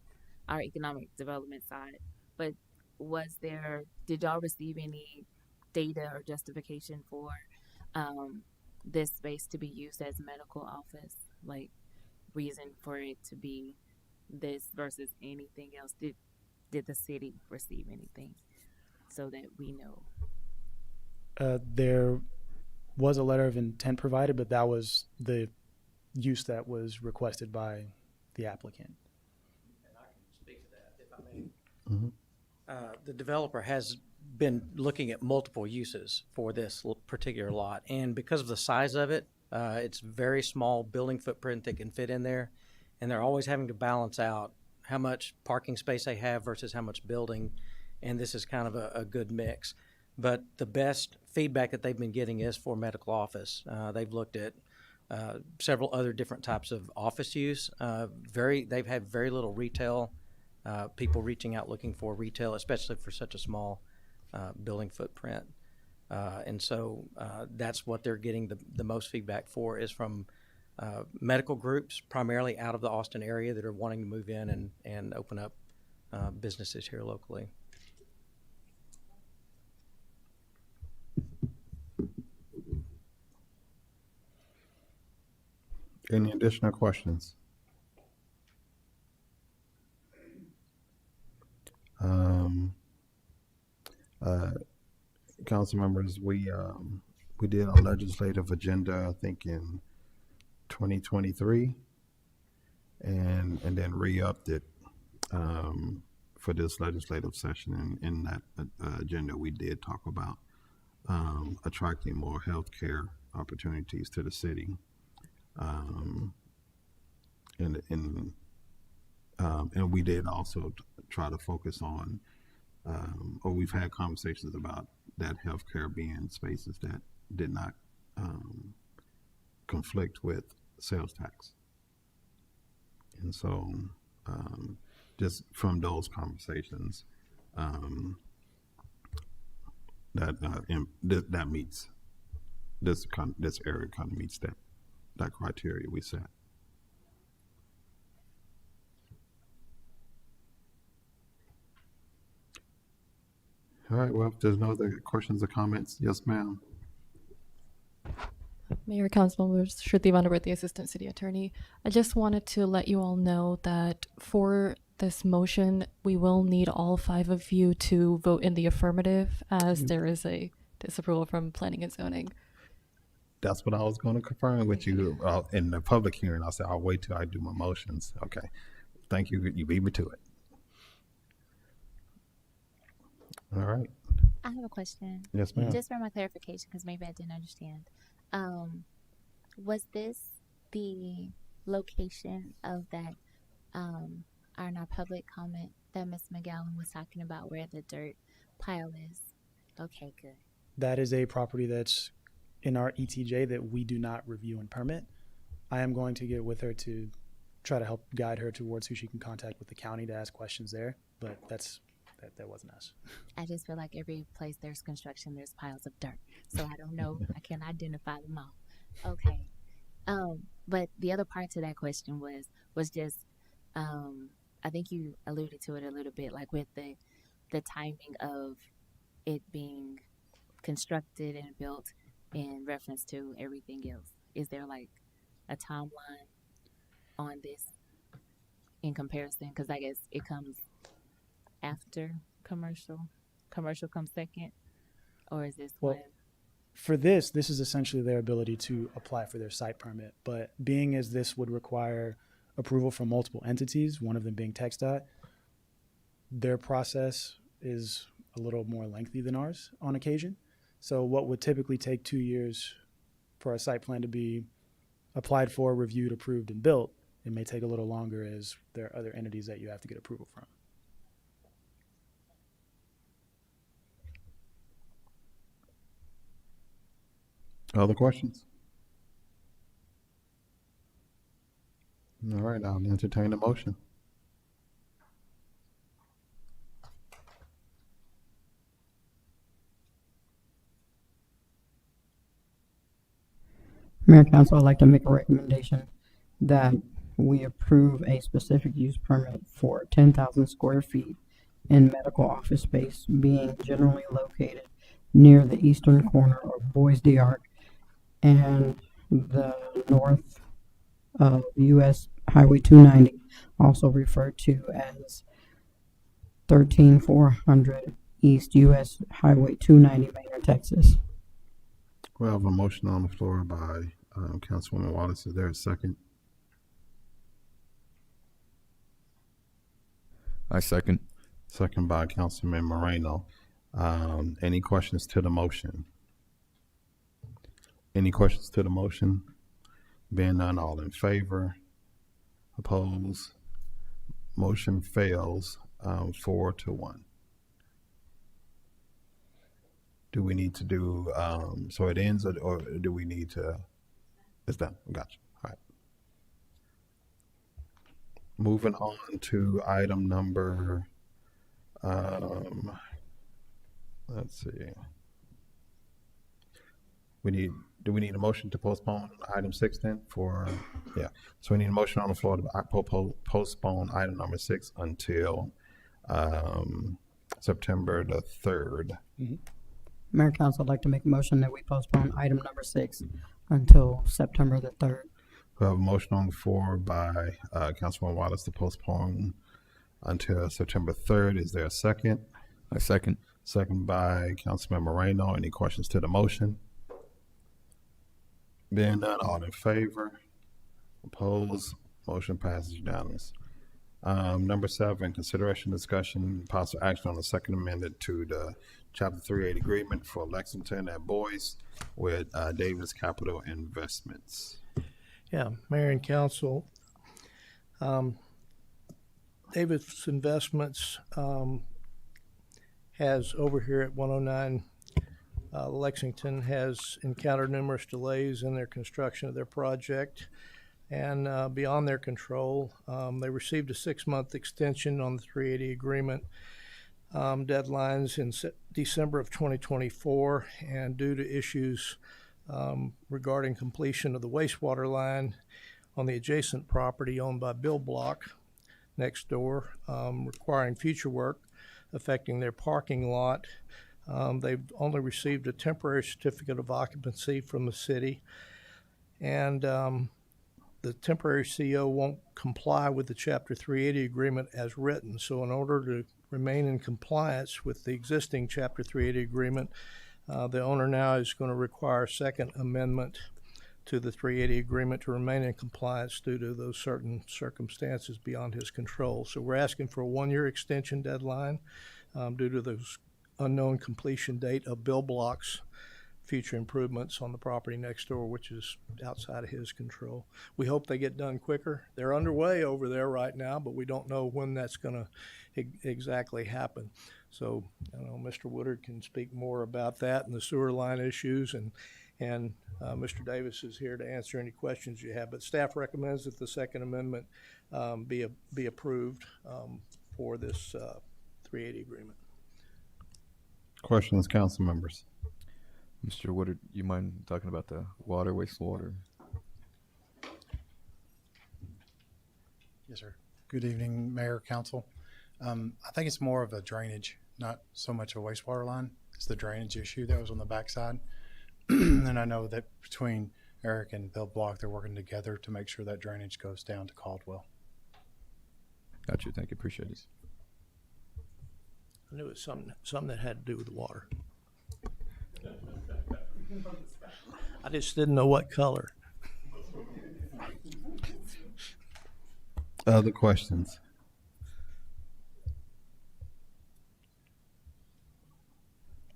B: our economic development side, but did y'all receive any data or justification for this space to be used as medical office? Like reason for it to be this versus anything else? Did the city receive anything so that we know?
F: There was a letter of intent provided, but that was the use that was requested by the applicant.
L: And I can speak to that if I may.
A: Mm-hmm.
L: The developer has been looking at multiple uses for this particular lot, and because of the size of it, it's very small building footprint that can fit in there, and they're always having to balance out how much parking space they have versus how much building, and this is kind of a good mix. But the best feedback that they've been getting is for medical office. They've looked at several other different types of office use. They've had very little retail. People reaching out looking for retail, especially for such a small building footprint. And so that's what they're getting the most feedback for is from medical groups, primarily out of the Austin area that are wanting to move in and open up businesses here locally.
A: Any additional questions? Council members, we did a legislative agenda, I think in 2023, and then re-upped it for this legislative session. And in that agenda, we did talk about attracting more healthcare opportunities to the city. And we did also try to focus on, or we've had conversations about that healthcare being spaces that did not conflict with sales tax. And so, just from those conversations, that meets this area kind of meets that criteria we set. All right, well, if there's no other questions or comments, yes, ma'am.
J: Mayor, council members, Shruti Vanderbilt, Assistant City Attorney. I just wanted to let you all know that for this motion, we will need all 5 of you to vote in the affirmative as there is a disapproval from Planning and Zoning.
A: That's what I was going to confirm with you in the public hearing. I said, I'll wait till I do my motions. Okay. Thank you. You beat me to it. All right.
B: I have a question.
A: Yes, ma'am.
B: Just for my clarification, because maybe I didn't understand. Was this the location of that our public comment that Ms. McGowan was talking about where the dirt pile is? Okay, good.
F: That is a property that's in our ETJ that we do not review and permit. I am going to get with her to try to help guide her towards who she can contact with the county to ask questions there, but that wasn't us.
B: I just feel like every place there's construction, there's piles of dirt. So I don't know. I can't identify them all. Okay. But the other part to that question was just, I think you alluded to it a little bit, like with the timing of it being constructed and built in reference to everything else. Is there like a timeline on this in comparison? Because I guess it comes after commercial. Commercial comes second, or is this
F: Well,
B: when?
F: for this is essentially their ability to apply for their site permit. But being as this would require approval from multiple entities, one of them being TxDOT, their process is a little more lengthy than ours on occasion. So what would typically take 2 years for a site plan to be applied for, reviewed, approved, and built, it may take a little longer as there are other entities that you have to get approval from.
A: Other questions? All right, I'll entertain a motion.
G: Mayor Council, I'd like to make a recommendation that we approve a specific use permit for 10,000 square feet in medical office space being generally located near the eastern corner of Boys D. Arc and the north of US Highway 290, also referred to as 13400 East US Highway 290, Manor, Texas.
A: We have a motion on the floor by Councilwoman Wallace. Is there a second?
K: I second.
A: Second by Councilman Moreno. Any questions to the motion? Any questions to the motion? Being none, all in favor? Oppose? Motion fails 4-1. Do we need to do, so it ends, or do we need to, it's done, gotcha, all right. Moving on to item number, let's see. Do we need a motion to postpone item 6 then yeah. So we need a motion on the floor to postpone item number 6 until, September the 3rd.
F: Mm-hmm.
G: Mayor Council, I'd like to make a motion that we postpone item number 6 until September the 3rd.
A: We have a motion on the floor by Councilman Wallace to postpone until September 3rd. Is there a second?
K: I second.
A: Second by Councilman Moreno. Any questions to the motion? Being none, all in favor? Opposed? Motion passes unanimous. Number 7, consideration, discussion, possible action on the second amendment to the Chapter 38 agreement for Lexington at Boyce with Davis Capital Investments.
M: Yeah, Mayor and Council, Davis Investments has over here at 109 Lexington has encountered numerous delays in their construction of their project and beyond their control. They received a 6-month extension on the 380 agreement deadlines in December of 2024, and due to issues regarding completion of the wastewater line on the adjacent property owned by Bill Block next door, requiring future work affecting their parking lot. They've only received a temporary certificate of occupancy from the city, and the temporary CO won't comply with the Chapter 380 agreement as written. So in order to remain in compliance with the existing Chapter 380 agreement, the owner now is going to require a second amendment to the 380 agreement to remain in compliance due to those certain circumstances beyond his control. So we're asking for a 1-year extension deadline due to those unknown completion date of Bill Block's future improvements on the property next door, which is outside of his control. We hope they get done quicker. They're underway over there right now, but we don't know when that's going to exactly happen. So, I know Mr. Woodard can speak more about that and the sewer line issues, and Mr. Davis is here to answer any questions you have. But staff recommends that the Second Amendment be approved for this 380 agreement.
A: Questions, council members?
K: Mr. Woodard, you mind talking about the water, wastewater?
N: Yes, sir. Good evening, Mayor, Council. I think it's more of a drainage, not so much a wastewater line. It's the drainage issue that was on the backside. And I know that between Eric and Bill Block, they're working together to make sure that drainage goes down to Caldwell.
K: Got you. Thank you. Appreciate it.
M: I knew it was something that had to do with the water. I just didn't know what color.
A: Other questions?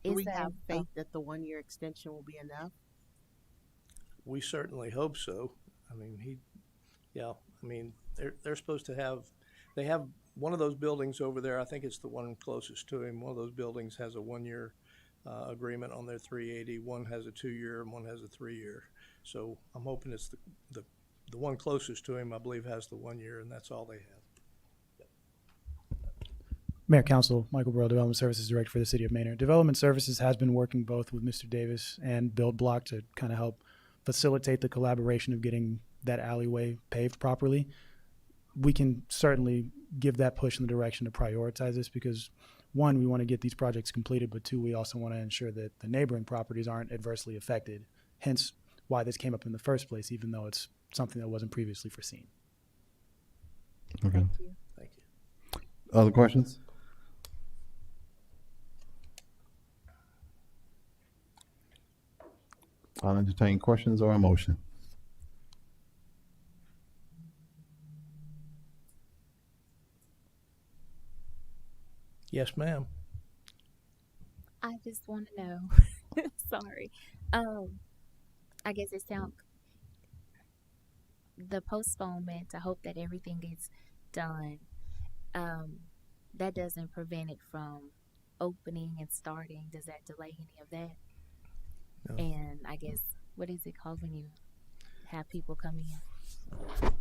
H: Do
B: Is
H: we
B: that-
H: have faith that the 1-year extension will be enough?
M: We certainly hope so. I mean, they're supposed to have, they have one of those buildings over there. I think it's the one closest to him. One of those buildings has a 1-year agreement on their 380. One has a 2-year and one has a 3-year. So I'm hoping it's the one closest to him, I believe, has the 1 year, and that's all they have.
F: Mayor, Council, Michael Burrow, Development Services Director for the City of Manor. Development Services has been working both with Mr. Davis and Build Block to kind of help facilitate the collaboration of getting that alleyway paved properly. We can certainly give that push in the direction to prioritize this because, one, we want to get these projects completed, but two, we also want to ensure that the neighboring properties aren't adversely affected, hence why this came up in the first place, even though it's something that wasn't previously foreseen.
A: Okay.
B: Thank you.
M: Thank you.
A: Other questions? I'll entertain questions or a motion.
M: Yes, ma'am.
B: I just want to know. Sorry. I guess it sounds the postponement. I hope that everything gets done. That doesn't prevent it from opening and starting. Does that delay any of that?
M: No.
B: And I guess what is it called when you have people come in?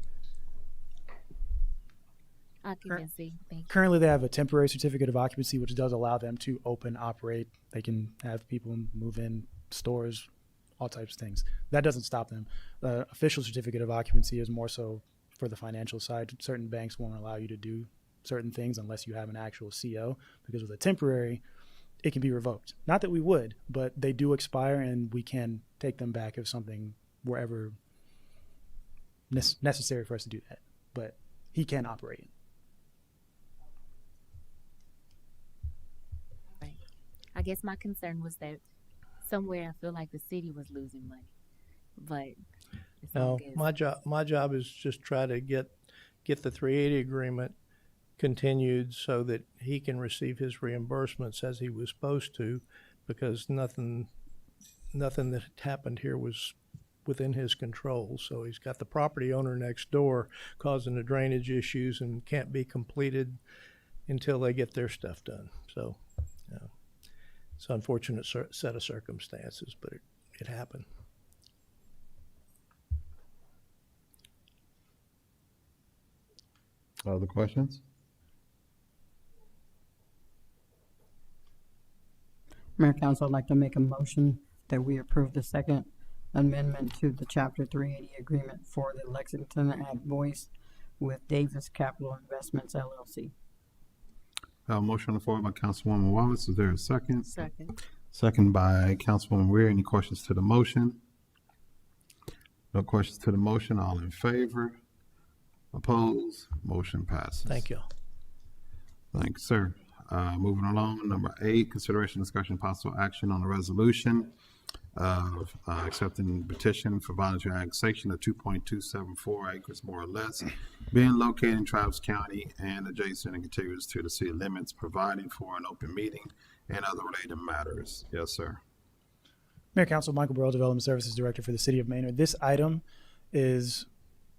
B: Occupancy. Thank you.
F: Currently, they have a temporary certificate of occupancy, which does allow them to open, operate. They can have people move in, stores, all types of things. That doesn't stop them. The official certificate of occupancy is more so for the financial side. Certain banks won't allow you to do certain things unless you have an actual CO, because with a temporary, it can be revoked. Not that we would, but they do expire, and we can take them back if something were ever necessary for us to do that. But he can operate.
B: I guess my concern was that somewhere I feel like the city was losing money, but as
M: No,
B: long as-
M: my job is just try to get the 380 agreement continued so that he can receive his reimbursements as he was supposed to, because nothing that happened here was within his control. So he's got the property owner next door causing the drainage issues and can't be completed until they get their stuff done. So, you know, it's an unfortunate set of circumstances, but it happened.
A: Other questions?
G: Mayor, Council, I'd like to make a motion that we approve the Second Amendment to the Chapter 380 agreement for the Lexington Ag Voice with Davis Capital Investments LLC.
A: A motion on the floor by Councilwoman Wallace. Is there a second?
H: Second.
A: Second by Councilwoman Weir. Any questions to the motion? No questions to the motion. All in favor? Opposed? Motion passes.
M: Thank you.
A: Thanks, sir. Moving along, number 8, consideration, discussion, possible action on a resolution of accepting petition for voluntary annexation of 2.274 acres more or less being located in Travis County and adjacent and contiguous to the city limits, providing for an open meeting and other related matters. Yes, sir.
F: Mayor Council, Michael Burrell, Development Services Director for the City of Maynard. This item is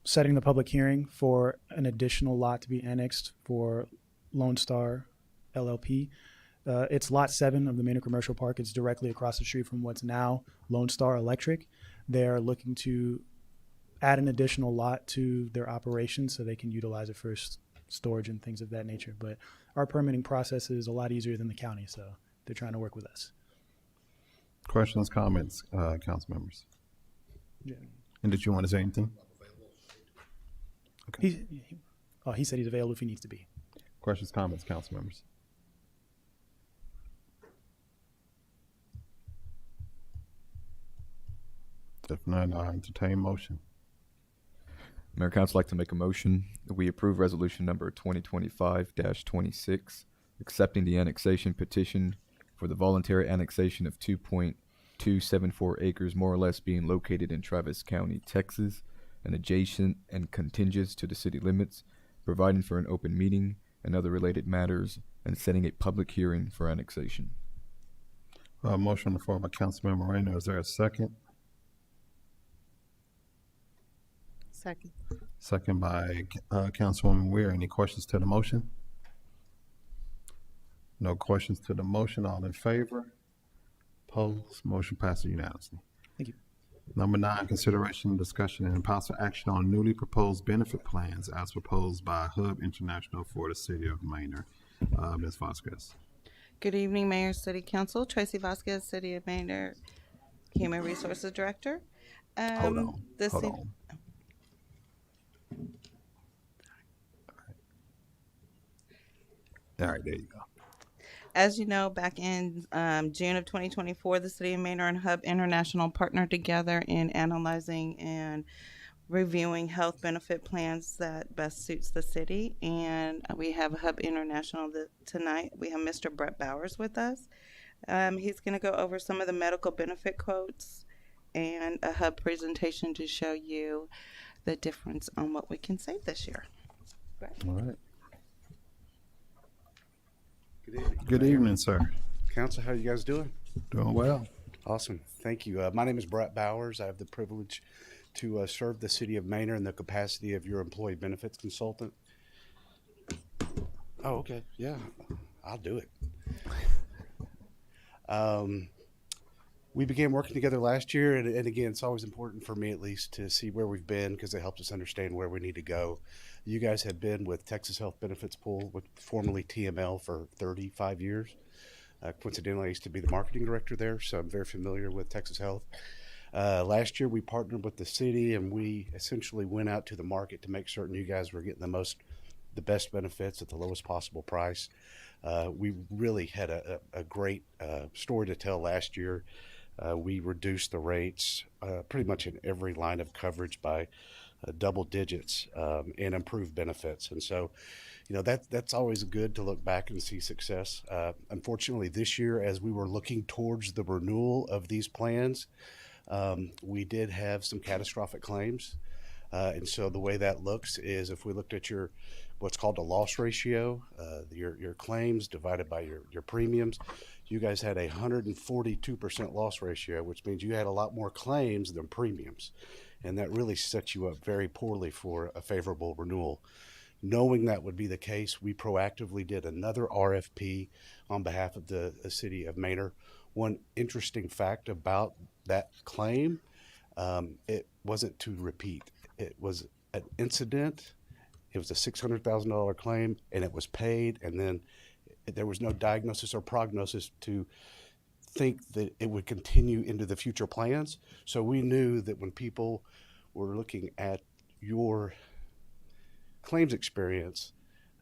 F: setting the public hearing for an additional lot to be annexed for Lone Star LLP. It's Lot 7 of the Maynard Commercial Park. It's directly across the street from what's now Lone Star Electric. They're looking to add an additional lot to their operation so they can utilize it for storage and things of that nature. But our permitting process is a lot easier than the county, so they're trying to work with us.
A: Questions, comments, council members? And did you want to say anything? Okay.
F: He said he's available if he needs to be.
A: Questions, comments, council members? If not, I entertain motion.
K: Mayor Council, like to make a motion that we approve resolution number 2025-26, accepting the annexation petition for the voluntary annexation of 2.274 acres, more or less, being located in Travis County, Texas, and adjacent and contiguous to the city limits, providing for an open meeting and other related matters, and setting a public hearing for annexation.
A: Motion on the floor by Councilmember Moreno. Is there a second?
H: Second.
A: Second by Councilwoman Weir. Any questions to the motion? No questions to the motion. All in favor? Opposed? Motion passes unanimously.
F: Thank you.
A: Number 9, consideration, discussion, and possible action on newly proposed benefit plans as proposed by Hub International for the City of Maynard. Ms. Vasquez.
O: Good evening, Mayor, City Council. Tracy Vasquez, City of Maynard, Human Resources Director.
A: Hold on. All right, there you go.
O: As you know, back in June of 2024, the City of Maynard and Hub International partnered together in analyzing and reviewing health benefit plans that best suits the city. And we have Hub International tonight. We have Mr. Brett Bowers with us. He's going to go over some of the medical benefit quotes and a Hub presentation to show you the difference on what we can save this year.
A: All right.
P: Good evening.
A: Good evening, sir.
P: Council, how you guys doing?
A: Doing well.
P: Awesome. Thank you. My name is Brett Bowers. I have the privilege to serve the city of Maynard in the capacity of your employee benefits consultant. Oh, okay. Yeah, I'll do it. We began working together last year, and again, it's always important for me at least to see where we've been because it helps us understand where we need to go. You guys have been with Texas Health Benefits Pool, formerly TML, for 35 years. Coincidentally, I used to be the marketing director there, so I'm very familiar with Texas Health. Last year, we partnered with the city, and we essentially went out to the market to make certain you guys were getting the best benefits at the lowest possible price. We really had a great story to tell last year. We reduced the rates pretty much in every line of coverage by double digits and improved benefits. And so, you know, that's always good to look back and see success. Unfortunately, this year, as we were looking towards the renewal of these plans, we did have some catastrophic claims. And so the way that looks is if we looked at your what's called a loss ratio, your claims divided by your premiums, you guys had a 142% loss ratio, which means you had a lot more claims than premiums. And that really sets you up very poorly for a favorable renewal. Knowing that would be the case, we proactively did another RFP on behalf of the city of Maynard. One interesting fact about that claim, it wasn't to repeat. It was an incident. It was a $600,000 claim, and it was paid, and then there was no diagnosis or prognosis to think that it would continue into the future plans. So we knew that when people were looking at your claims experience,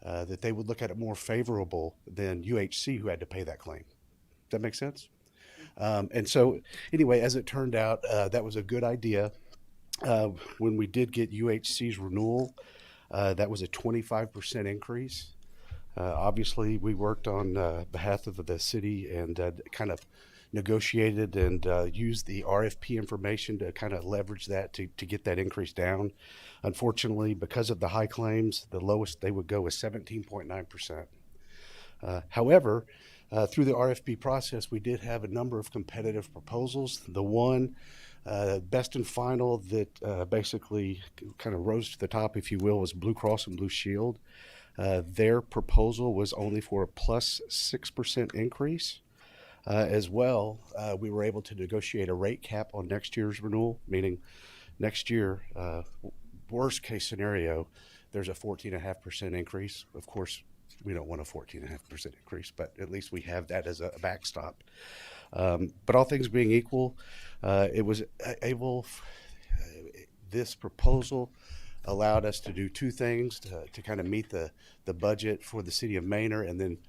P: that they would look at it more favorable than UHC, who had to pay that claim. Does that make sense? And so anyway, as it turned out, that was a good idea. When we did get UHC's renewal, that was a 25% increase. Obviously, we worked on behalf of the city and kind of negotiated and used the RFP information to kind of leverage that to get that increase down. Unfortunately, because of the high claims, the lowest they would go is 17.9%. However, Through the RFP process, we did have a number of competitive proposals. The one best and final that basically kind of rose to the top, if you will, was Blue Cross and Blue Shield. Their proposal was only for a plus 6% increase. As well, we were able to negotiate a rate cap on next year's renewal, meaning next year, worst case scenario, there's a 14.5% increase. Of course, we don't want a 14.5% increase, but at least we have that as a backstop. But all things being equal, it was able, this proposal allowed us to do two things to kind of meet the budget for the city of Manor, and then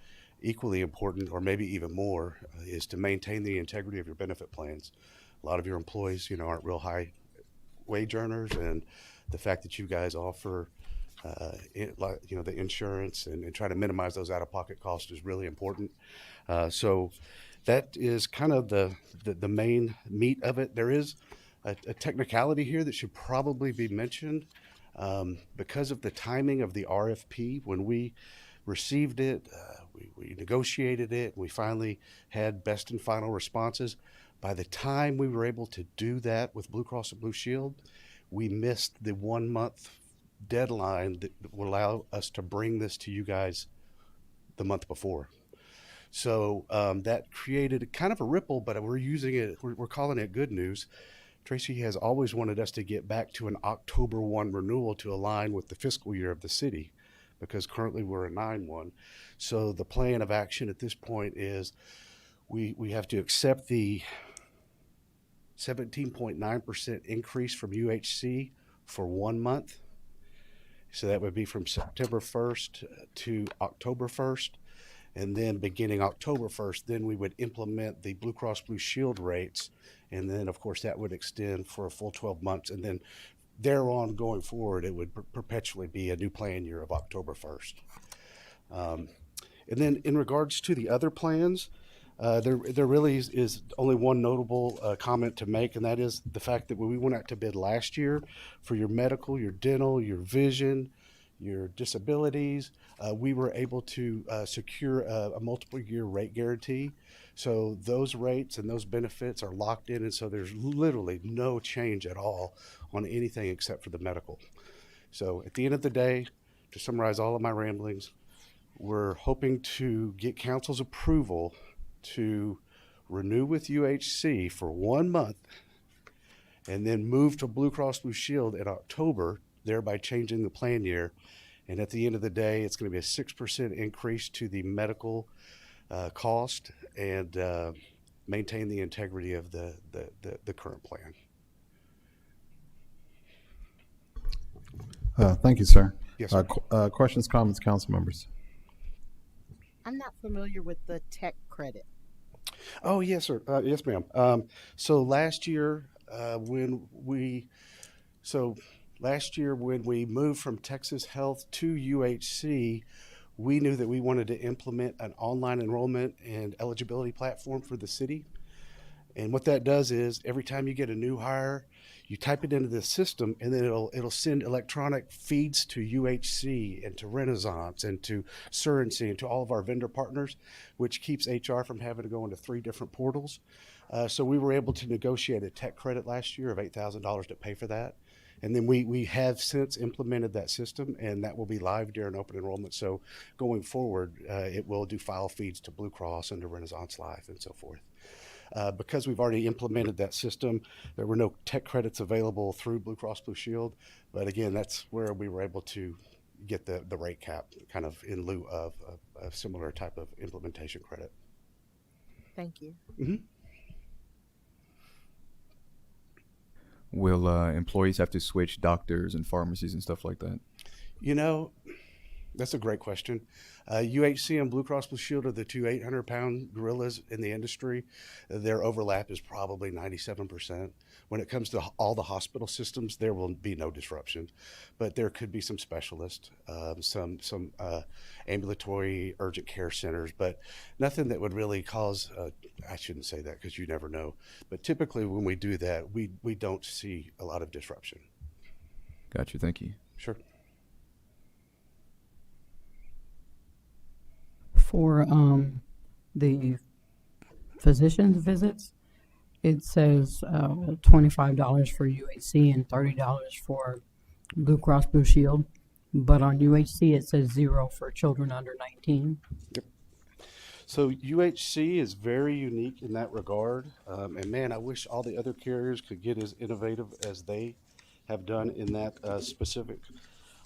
P: equally important, or maybe even more, is to maintain the integrity of your benefit plans. A lot of your employees, aren't real high wage earners, and the fact that you guys offer the insurance and try to minimize those out-of-pocket costs is really important. So that is kind of the main meat of it. There is a technicality here that should probably be mentioned. Because of the timing of the RFP, when we received it, we negotiated it, and we finally had best and final responses. By the time we were able to do that with Blue Cross and Blue Shield, we missed the 1 month deadline that would allow us to bring this to you guys the month before. So that created kind of a ripple, but we're using it, we're calling it good news. Tracy has always wanted us to get back to an October 1 renewal to align with the fiscal year of the city, because currently we're a 9/1. So the plan of action at this point is we have to accept the 17.9% increase from UHC for 1 month. So that would be from September 1st to October 1st. And then beginning October 1st, then we would implement the Blue Cross Blue Shield rates. And then, of course, that would extend for a full 12 months. And then thereon going forward, it would perpetually be a new plan year of October 1st. And then in regards to the other plans, there really is only one notable comment to make, and that is the fact that when we went out to bid last year for your medical, your dental, your vision, your disabilities, we were able to secure a multiple year rate guarantee. So those rates and those benefits are locked in, and so there's literally no change at all on anything except for the medical. So at the end of the day, to summarize all of my ramblings, we're hoping to get council's approval to renew with UHC for 1 month and then move to Blue Cross Blue Shield in October, thereby changing the plan year. And at the end of the day, it's going to be a 6% increase to the medical cost and maintain the integrity of the current plan.
A: Thank you, sir.
P: Yes, sir.
A: Questions, comments, council members?
H: I'm not familiar with the tech credit.
P: Oh, yes, sir. Yes, ma'am. So last year, when we moved from Texas Health to UHC, we knew that we wanted to implement an online enrollment and eligibility platform for the city. And what that does is every time you get a new hire, you type it into the system, and then it'll send electronic feeds to UHC and to Renaissance and to Surency and to all of our vendor partners, which keeps HR from having to go into 3 different portals. So we were able to negotiate a tech credit last year of $8,000 to pay for that. And then we have since implemented that system, and that will be live during open enrollment. So going forward, it will do file feeds to Blue Cross and to Renaissance Life and so forth. Because we've already implemented that system, there were no tech credits available through Blue Cross Blue Shield. But again, that's where we were able to get the rate cap kind of in lieu of a similar type of implementation credit.
H: Thank you.
P: Mm-hmm.
K: Will employees have to switch doctors and pharmacies and stuff like that?
P: You know, that's a great question. UHC and Blue Cross Blue Shield are the 2 800-pound gorillas in the industry. Their overlap is probably 97%. When it comes to all the hospital systems, there will be no disruption, but there could be some specialists, some ambulatory urgent care centers, but nothing that would really cause, I shouldn't say that because you never know, but typically when we do that, we don't see a lot of disruption.
K: Gotcha. Thank you.
P: Sure.
G: For the physician's visits, it says $25 for UHC and $30 for Blue Cross Blue Shield. But on UHC, it says 0 for children under 19.
P: Yep. So UHC is very unique in that regard. And man, I wish all the other carriers could get as innovative as they have done in that specific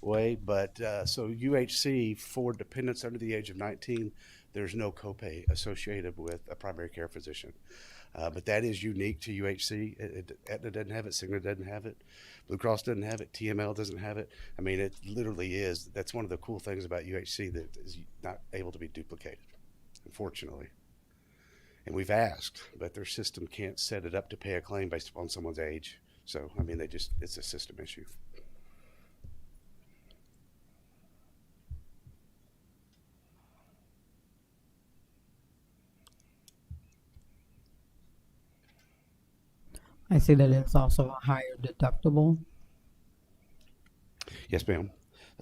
P: way. But so UHC for dependents under the age of 19, there's no copay associated with a primary care physician. But that is unique to UHC. Aetna doesn't have it, Cigna doesn't have it, Blue Cross doesn't have it, TML doesn't have it. I mean, it literally is. That's one of the cool things about UHC that is not able to be duplicated, unfortunately. And we've asked, but their system can't set it up to pay a claim based upon someone's age. So, I mean, it's a system issue.
G: I see that it's also a higher deductible.
P: Yes, ma'am.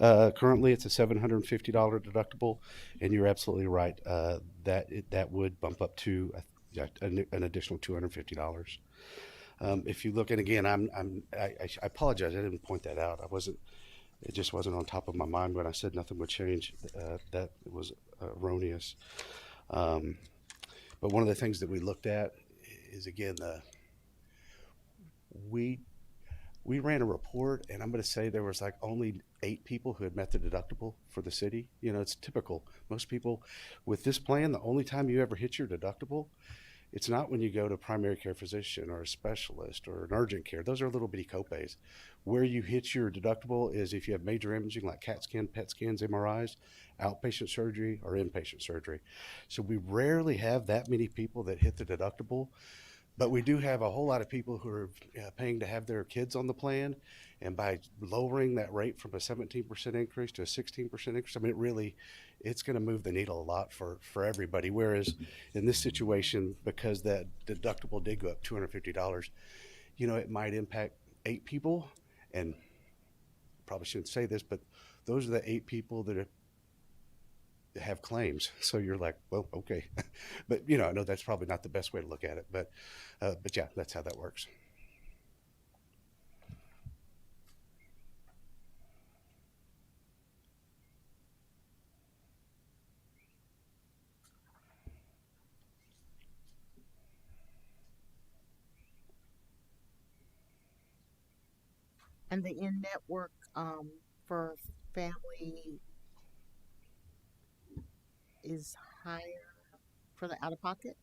P: Currently, it's a $750 deductible, and you're absolutely right. That would bump up to an additional $250. If you look, and again, I apologize. I didn't point that out. It just wasn't on top of my mind when I said nothing would change. That was erroneous. But one of the things that we looked at is, again, we ran a report, and I'm going to say there was like only 8 people who had met the deductible for the city. You know, it's typical. Most people with this plan, the only time you ever hit your deductible, it's not when you go to a primary care physician or a specialist or an urgent care. Those are little bitty copays. Where you hit your deductible is if you have major imaging like CAT scan, PET scans, MRIs, outpatient surgery, or inpatient surgery. So we rarely have that many people that hit the deductible. But we do have a whole lot of people who are paying to have their kids on the plan, and by lowering that rate from a 17% increase to a 16% increase, I mean, it's going to move the needle a lot for everybody. Whereas in this situation, because that deductible did go up $250, you know, it might impact 8 people, and probably shouldn't say this, but those are the 8 people that have claims. So you're like, well, okay. But, you know, I know that's probably not the best way to look at it, but yeah, that's how that works.
H: And the in-network for family is higher for the out-of-pocket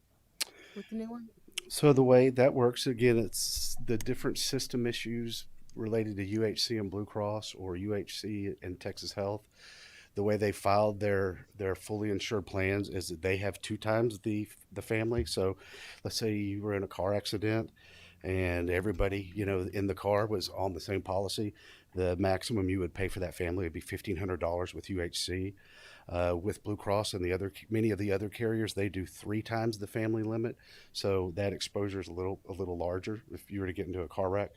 H: with the new one?
P: So the way that works, again, it's the different system issues related to UHC and Blue Cross or UHC and Texas Health. The way they filed their fully insured plans is that they have 2 times the family. So let's say you were in a car accident and everybody, you know, in the car was on the same policy. The maximum you would pay for that family would be $1,500 with UHC. With Blue Cross and many of the other carriers, they do 3 times the family limit. So that exposure is a little larger if you were to get into a car wreck,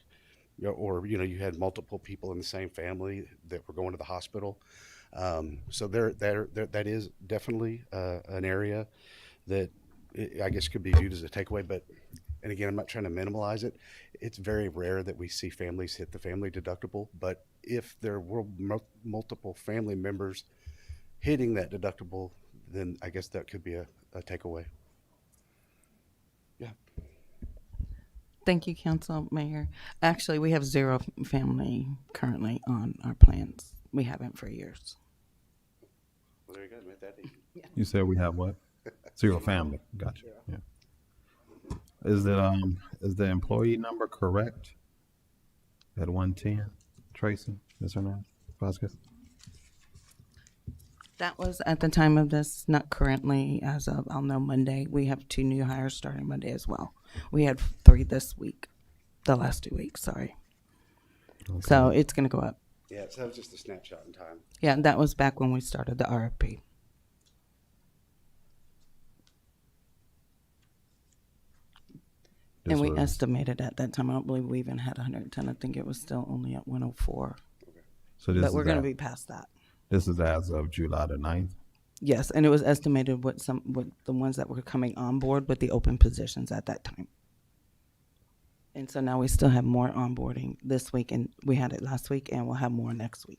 P: or, you know, you had multiple people in the same family that were going to the hospital. So that is definitely an area that I guess could be viewed as a takeaway. But, and again, I'm not trying to minimize it. It's very rare that we see families hit the family deductible. But if there were multiple family members hitting that deductible, then I guess that could be a takeaway. Yeah.
O: Thank you, Council Mayor. Actually, we have 0 family currently on our plans. We haven't for years.
P: Well, there you go. Made that easy.
A: You said we have what? 0 family. Gotcha. Yeah. Is the employee number correct at 110, Tracy? Ms. Hernandez Vasquez?
O: That was at the time of this, not currently as of, I'll know Monday. We have 2 new hires starting Monday as well. We had 3 this week, the last 2 weeks, sorry. Okay. So it's going to go up.
P: Yeah, so that was just a snapshot in time.
O: Yeah, that was back when we started the RFP. And we estimated at that time, I don't believe we even had 110. I think it was still only at 104.
A: So
O: but we're going to be past that.
A: This is as of July the 9th?
O: Yes, and it was estimated with the ones that were coming on board with the open positions at that time. And so now we still have more onboarding this week, and we had it last week, and we'll have more next week.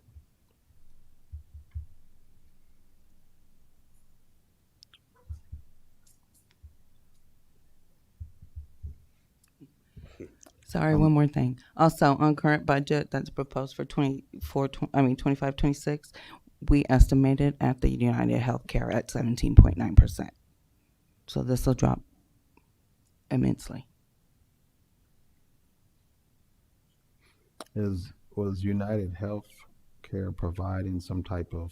O: Sorry, one more thing. Also, on current budget that's proposed for 25, 26, we estimated at the United Healthcare at 17.9%. So this will drop immensely.
A: Was United Health Care providing some type of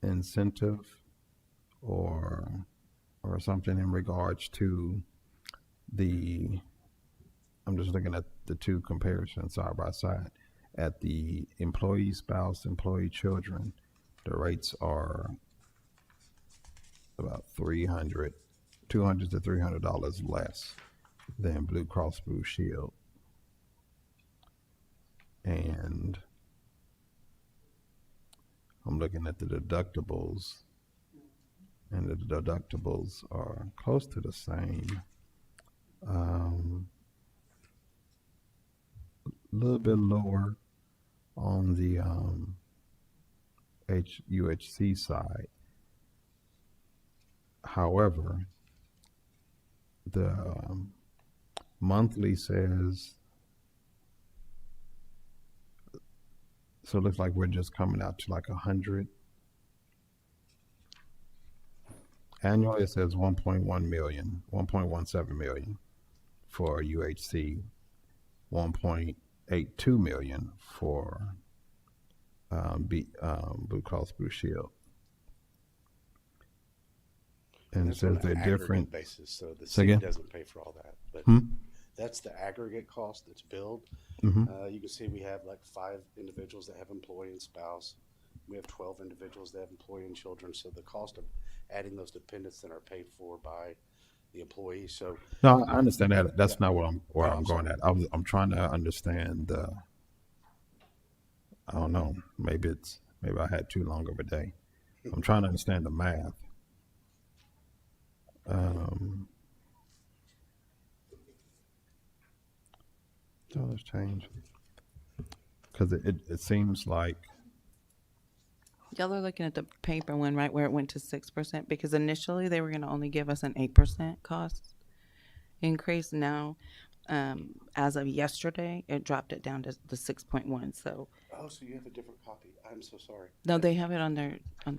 A: incentive or something in regards to the, I'm just looking at the two comparisons side by side. At the employee spouse, employee children, the rates are about $200 to $300 less than Blue Cross Blue Shield. And I'm looking at the deductibles, and the deductibles are close to the same. A little bit lower on the UHC side. However, the monthly says, so it looks like we're just coming out to like 100. Annually, it says 1.1 million, 1.17 million for UHC, 1.82 million for Blue Cross Blue Shield. And it
P: that's
A: says
P: on an
A: they're
P: aggregate
A: different.
P: basis, so the
A: Say
P: city
A: again?
P: doesn't pay for all that. But that's the aggregate cost that's billed.
A: Mhm.
P: You can see we have like 5 individuals that have employee and spouse. We have 12 individuals that have employee and children. So the cost of adding those dependents that are paid for by the employee. So
A: No, I understand that. That's
P: Yeah.
A: not what where
P: Oh,
A: I'm going
P: sorry.
A: at. I'm trying to understand. I don't know. Maybe I had too long of a day. I'm trying to understand the math. Dollars change, because it seems like
O: Y'all are looking at the paper one, right, where it went to 6%, because initially they were going to only give us an 8% cost increase. Now, as of yesterday, it dropped it down to the 6.1. So
P: Oh, so you have a different copy. I'm so sorry.
O: no, they have it on their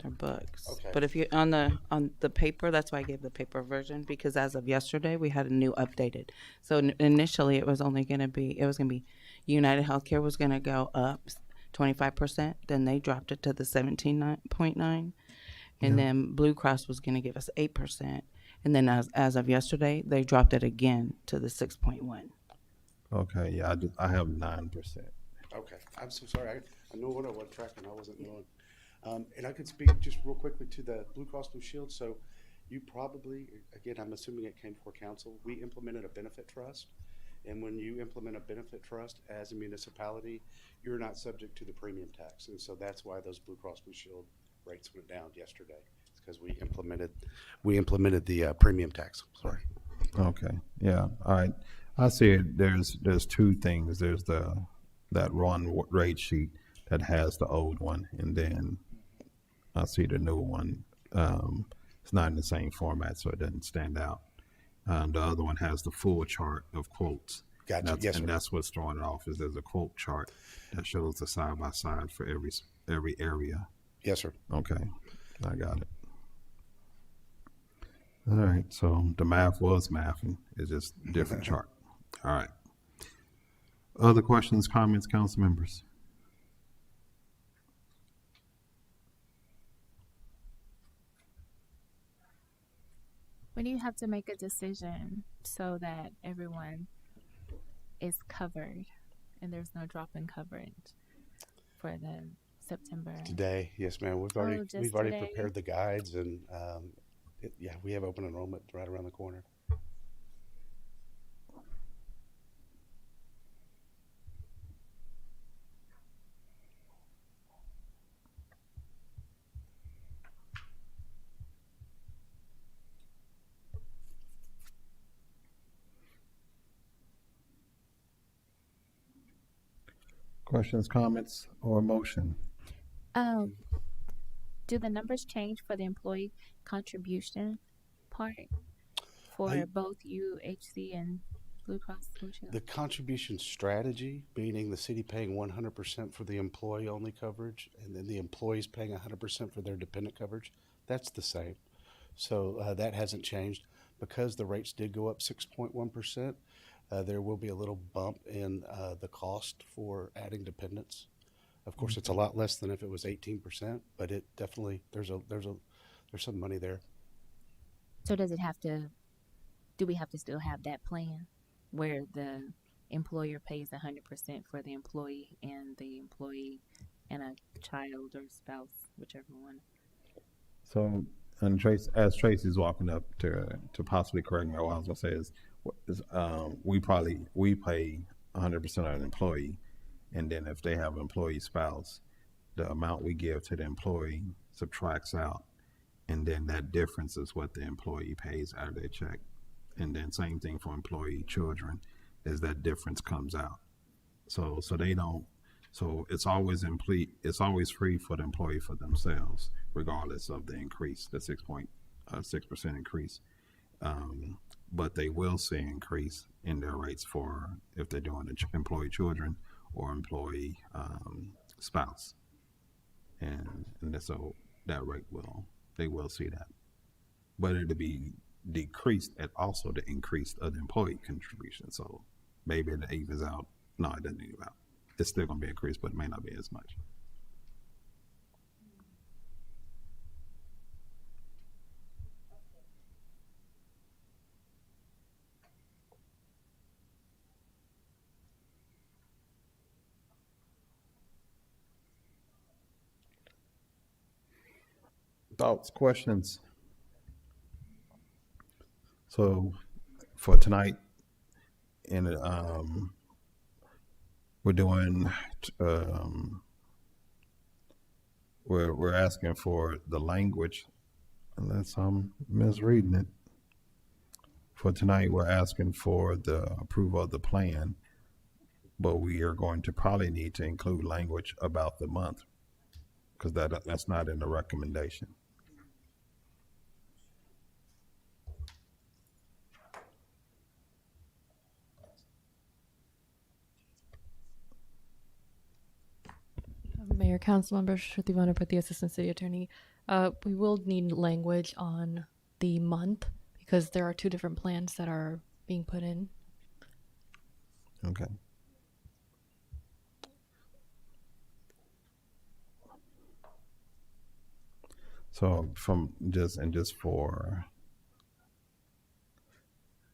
O: books.
P: Okay.
O: But if you on the paper, that's why I gave the paper version, because as of yesterday, we had a new updated. So initially, it was going to be United Healthcare was going to go up 25%. Then they dropped it to the 17.9, and then Blue Cross was going to give us 8%. And then as of yesterday, they dropped it again to the 6.1.
A: okay, yeah, I have 9%.
P: Okay, I'm so sorry. I know what I was tracking. I wasn't knowing. And I could speak just real quickly to the Blue Cross Blue Shield. So you probably, again, I'm assuming it came before council. We implemented a benefit trust. And when you implement a benefit trust as a municipality, you're not subject to the premium tax. And so that's why those Blue Cross Blue Shield rates went down yesterday. It's because we implemented the premium tax. Sorry.
A: Okay, yeah, all right. I see it. There's two things. There's that run rate sheet that has the old one, and then I see the new one. It's not in the same format, so it doesn't stand out. The other one has the full chart of quotes.
P: Gotcha. Yes, sir.
A: And that's what's throwing it off. Is there's a quote chart that shows the side by side for every area.
P: Yes, sir.
A: Okay, I got it. All right, so the math was mathing. It's just a different chart. All right. Other questions, comments, council members?
B: When do you have to make a decision so that everyone is covered and there's no drop in coverage for the September?
P: Today, yes, ma'am. We've already
B: today?
P: prepared the guides, and we have open enrollment right around the corner.
A: Questions, comments, or motion?
B: Do the numbers change for the employee contribution part for both UHC and Blue Cross Blue Shield?
P: The contribution strategy, meaning the city paying 100% for the employee-only coverage, and then the employees paying 100% for their dependent coverage, that's the same. So that hasn't changed. Because the rates did go up 6.1%, there will be a little bump in the cost for adding dependents. Of course, it's a lot less than if it was 18%, but it definitely there's some money there.
B: So do we have to still have that plan where the employer pays 100% for the employee and a child or spouse, whichever one?
A: So, and Trace, as Tracy's walking up to possibly correct me, what I was gonna say is we pay 100% of an employee, and then if they have an employee spouse, the amount we give to the employee subtracts out, and then that difference is what the employee pays out of their check. And then same thing for employee children, is that difference comes out. So they don't. So it's always free for the employee for themselves, regardless of the increase, the 6.6% increase. But they will see increase in their rates for if they're doing employee children or employee spouse, and so that rate they will see that, but it'll be decreased at also the increase of the employee contribution. So maybe it evens out. No, it doesn't even out. It's still going to be increased, but it may not be as much. Thoughts, questions? So for tonight, we're doing, we're asking for the language, unless I'm misreading it. For tonight, we're asking for the approval of the plan, but we are going to probably need to include language about the month, because that's not in the recommendation.
J: Mayor, council members, Shruti Vanaprati, Assistant City Attorney. We will need language on the month because there are two different plans that are being put in.
A: Okay. So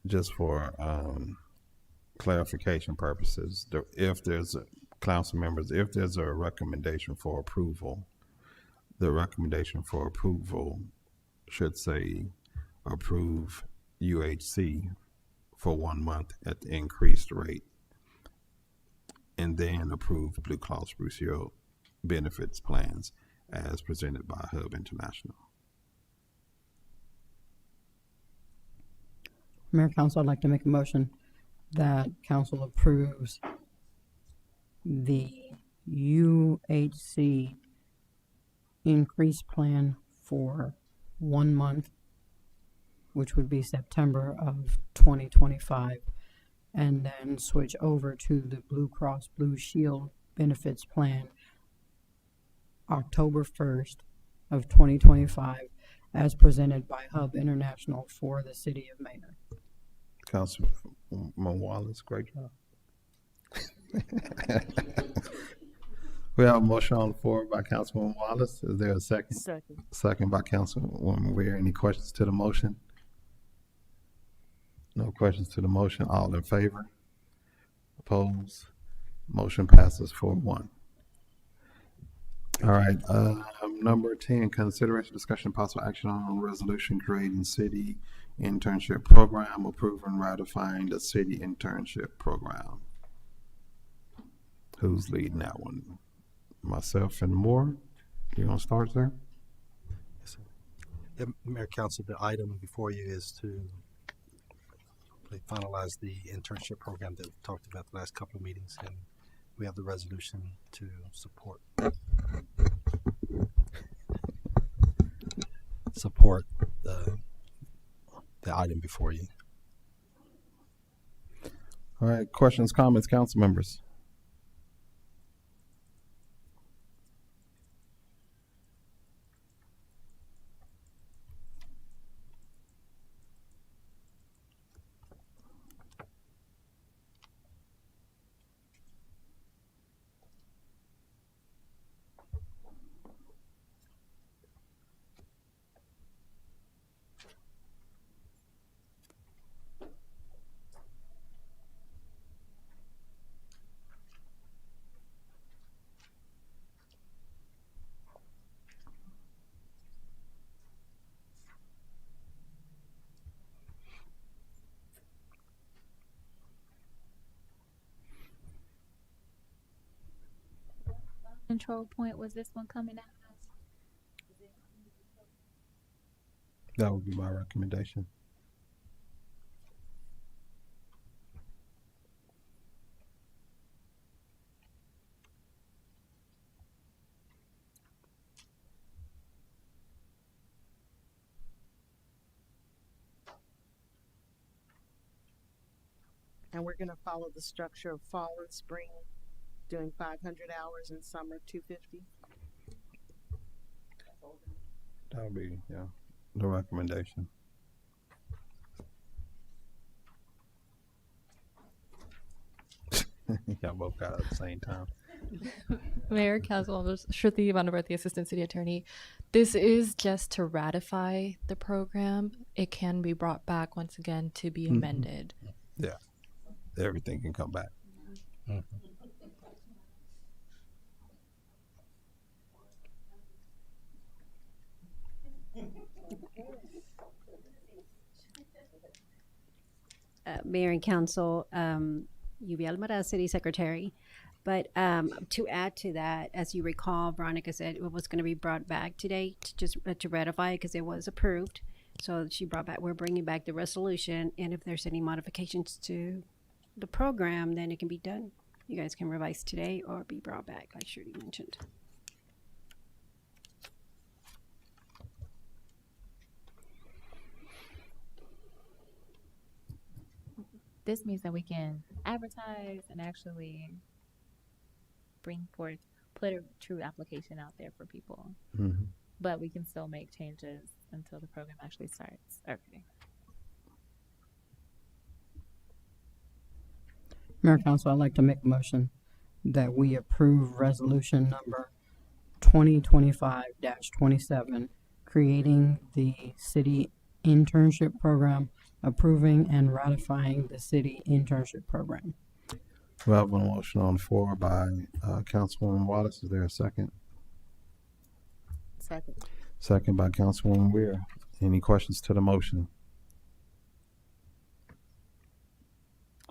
A: just for clarification purposes, if there's council members, if there's a recommendation for approval, the recommendation for approval should say approve UHC for 1 month at the increased rate, and then approve Blue Cross Blue Shield benefits plans as presented by Hub International.
G: Mayor, council, I'd like to make a motion that council approves the UHC increase plan for 1 month, which would be September of 2025, and then switch over to the Blue Cross Blue Shield benefits plan October 1st of 2025 as presented by Hub International for the city of Manor.
A: Councilman Wallace, great job. We have a motion on the floor by Councilman Wallace. Is there a second?
H: Second.
A: Second by Councilwoman Weir. Any questions to the motion? No questions to the motion. All in favor? Opposed? Motion passes 4-1. All right. Number 10, consideration, discussion, possible action on resolution creating city internship program, approving, ratifying the city internship program. Who's leading that one? Myself and Moore. You gonna start, sir?
I: Yes, sir. Yeah, Mayor, Council, the item before you is to finalize the internship program that we've talked about the last couple of meetings, and we have the resolution to support the item before you.
A: All right, questions, comments, council members?
B: Control point was this one coming out of?
A: That would be my recommendation.
H: And we're gonna follow the structure of fall and spring, doing 500 hours and summer 250.
A: That would be, yeah, the recommendation. Y'all both got it at the same time.
J: Mayor, Council members, Shruti Vandavarthi, Assistant City Attorney. This is just to ratify the program. It can be brought back once again to be amended.
A: Yeah, everything can come back.
Q: Mayor and Council, Yubi Almaraz, City Secretary. But to add to that, as you recall, Veronica said it was going to be brought back today to just to ratify because it was approved. So she brought back, we're bringing back the resolution, and if there's any modifications to the program, then it can be done. You guys can revise today or be brought back, like Shruti mentioned.
B: This means that we can advertise and actually bring forth, put a true application out there for people.
A: Mm-hmm.
B: But we can still make changes until the program actually starts. Okay.
G: Mayor Council, I'd like to make a motion that we approve resolution number 2025-27, creating the city internship program, approving and ratifying the city internship program.
A: We have a motion on the floor by Councilwoman Wallace. Is there a second?
H: Second.
A: Second by Councilwoman Weir. Any questions to the motion?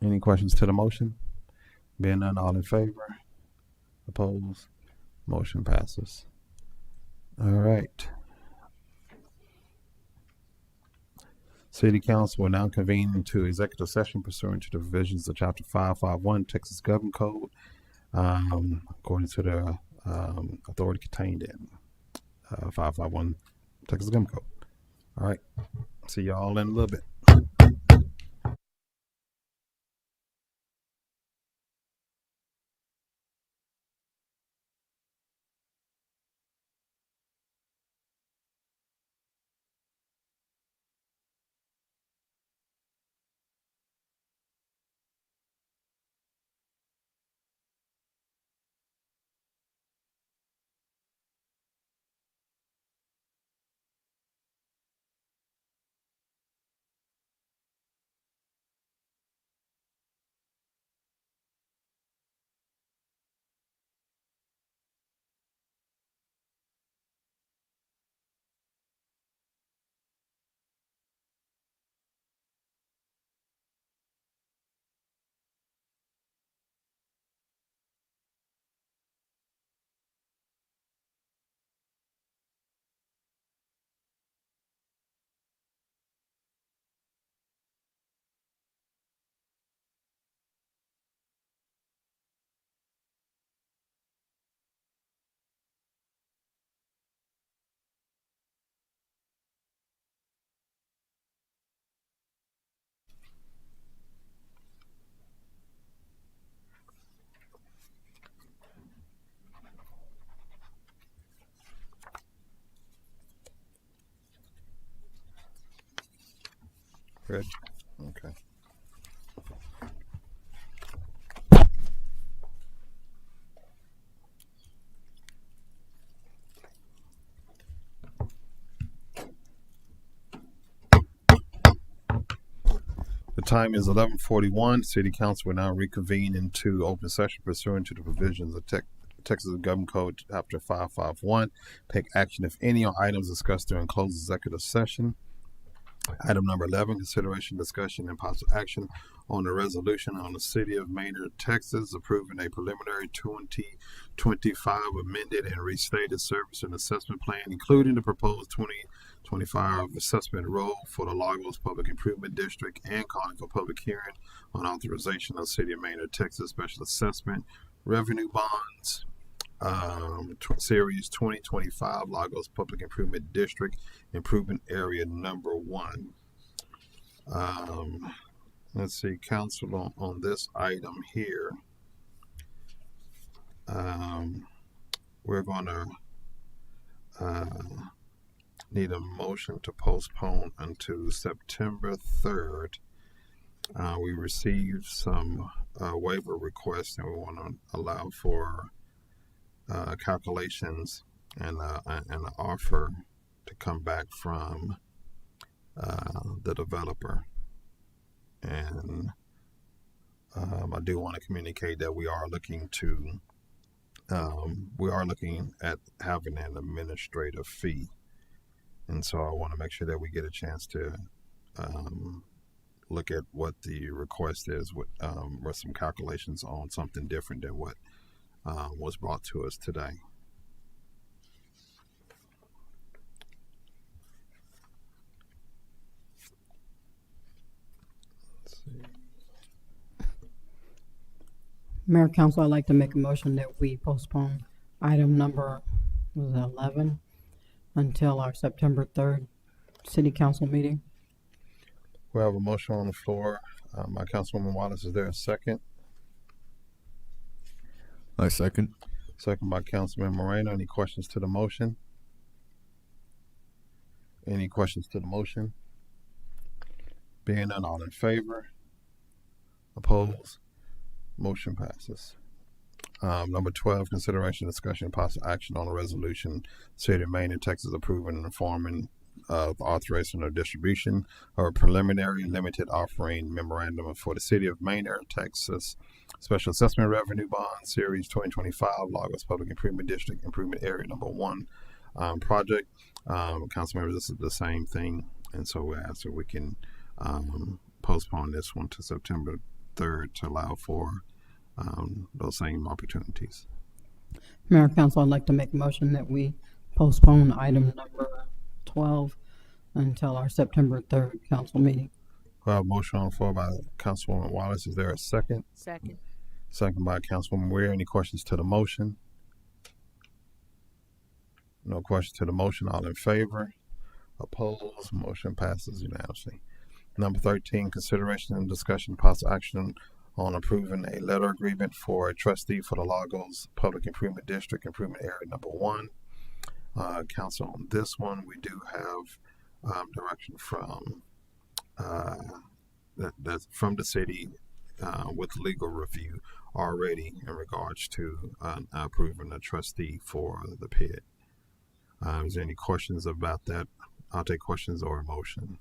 A: Any questions to the motion? Being none, all in favor? Opposed? Motion passes. All right. City Council will now convene into executive session pursuant to the provisions of Chapter 551 Texas Government Code, according to the authority contained in 551 Texas Government Code. All right. See y'all in a little bit. Ready? Okay. The time is 11:41. City Council will now reconvene into open session pursuant to the provisions of Texas Government Code Chapter 551. Take action, if any, on items discussed during closed executive session. Item number 11, consideration, discussion, and possible action on the resolution on the City of Maynard, Texas, approving a preliminary 2025 amended and restated service and assessment plan, including the proposed 2025 assessment role for the Lagos Public Improvement District, and calling for public hearing on authorization of City of Maynard, Texas Special Assessment Revenue Bonds, Series 2025 Lagos Public Improvement District Improvement Area Number 1. Let's see, council on this item here. We're going to need a motion to postpone until September 3rd. We received some waiver requests, and we want to allow for calculations and an offer to come back from the developer. And I do want to communicate that we are looking at having an administrative fee, and so I want to make sure that we get a chance to look at what the request is with some calculations on something different than what was brought to us today. Let's see.
G: Mayor, Council, I'd like to make a motion that we postpone item number 11 until our September 3rd City Council meeting.
A: We have a motion on the floor by Councilwoman Wallace. Is there a second?
K: I second.
A: Second by Councilman Moreno. Any questions to the motion? Any questions to the motion? Being none, all in favor? Opposed? Motion passes. Number 12, consideration, discussion, and possible action on a resolution, City of Maynard, Texas, approving and informing of authorization or distribution of a preliminary limited offering memorandum for the City of Maynard, Texas Special Assessment Revenue Bond Series 2025 Lagos Public Improvement District Improvement Area Number 1 project. Council members, this is the same thing, and so we ask that we can postpone this one to September 3rd to allow for those same opportunities.
G: Mayor, Council, I'd like to make a motion that we postpone item number 12 until our September 3rd council meeting.
A: We have a motion on the floor by Councilwoman Wallace. Is there a second?
H: Second.
A: Second by Councilwoman Weir. Any questions to the motion? No questions to the motion. All in favor? Opposed? Motion passes unanimously. Number 13, consideration and discussion, possible action on approving a letter agreement for a trustee for the Lagos Public Improvement District Improvement Area Number 1. Council, on this one, we do have direction from that's from the city with legal review already in regards to approving a trustee for the PID. Is there any questions about that? I'll take questions or a motion.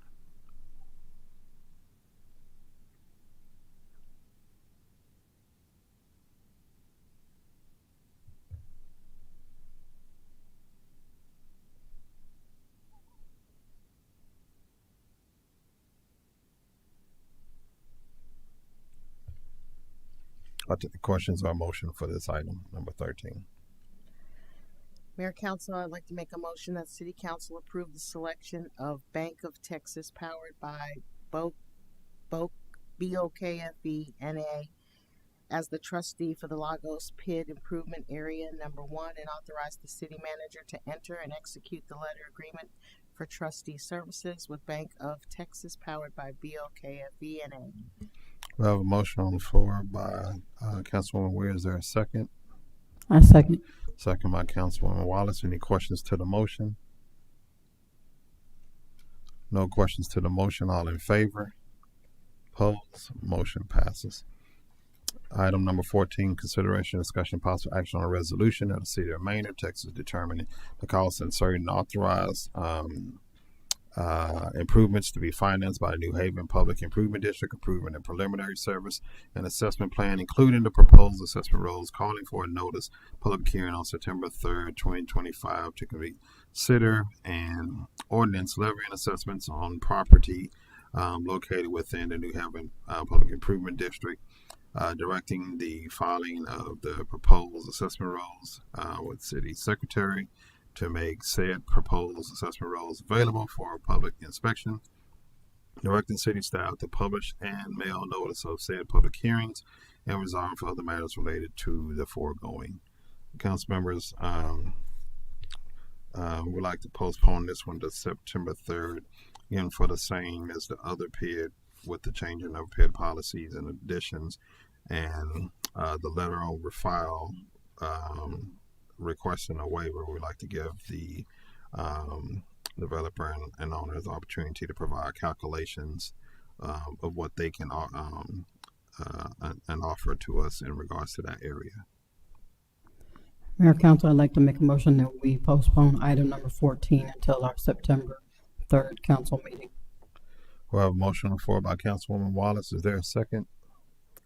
A: I'll take the questions or motion for this item, number 13.
H: Mayor, Council, I'd like to make a motion that City Council approve the selection of Bank of Texas powered by BOKFE NA as the trustee for the Lagos PID Improvement Area Number 1 and authorize the city manager to enter and execute the letter agreement for trustee services with Bank of Texas powered by BOKFE NA.
A: We have a motion on the floor by Councilwoman Weir. Is there a second?
G: I second.
A: Second by Councilwoman Wallace. Any questions to the motion? No questions to the motion. All in favor? Opposed? Motion passes. Item number 14, consideration, discussion, possible action on a resolution of the City of Maynard, Texas, determining the costs and certain authorized improvements to be financed by the New Haven Public Improvement District, approving a preliminary service and assessment plan, including the proposed assessment rules, calling for a notice public hearing on September 3rd, 2025 to consider an ordinance levying assessments on property located within the New Haven Public Improvement District, directing the filing of the proposed assessment rules with City Secretary to make said proposed assessment rules available for public inspection, directing city staff to publish and mail notice of said public hearings, and resolve for other matters related to the foregoing. Council members, would like to postpone this one to September 3rd, again for the same as the other PID, with the changing of PID policies and additions, and the letter over file requesting a waiver. We'd like to give the developer and owners the opportunity to provide calculations of what they can and offer to us in regards to that area.
G: Mayor, Council, I'd like to make a motion that we postpone item number 14 until our September 3rd council meeting.
A: We have a motion on the floor by Councilwoman Wallace. Is there a second?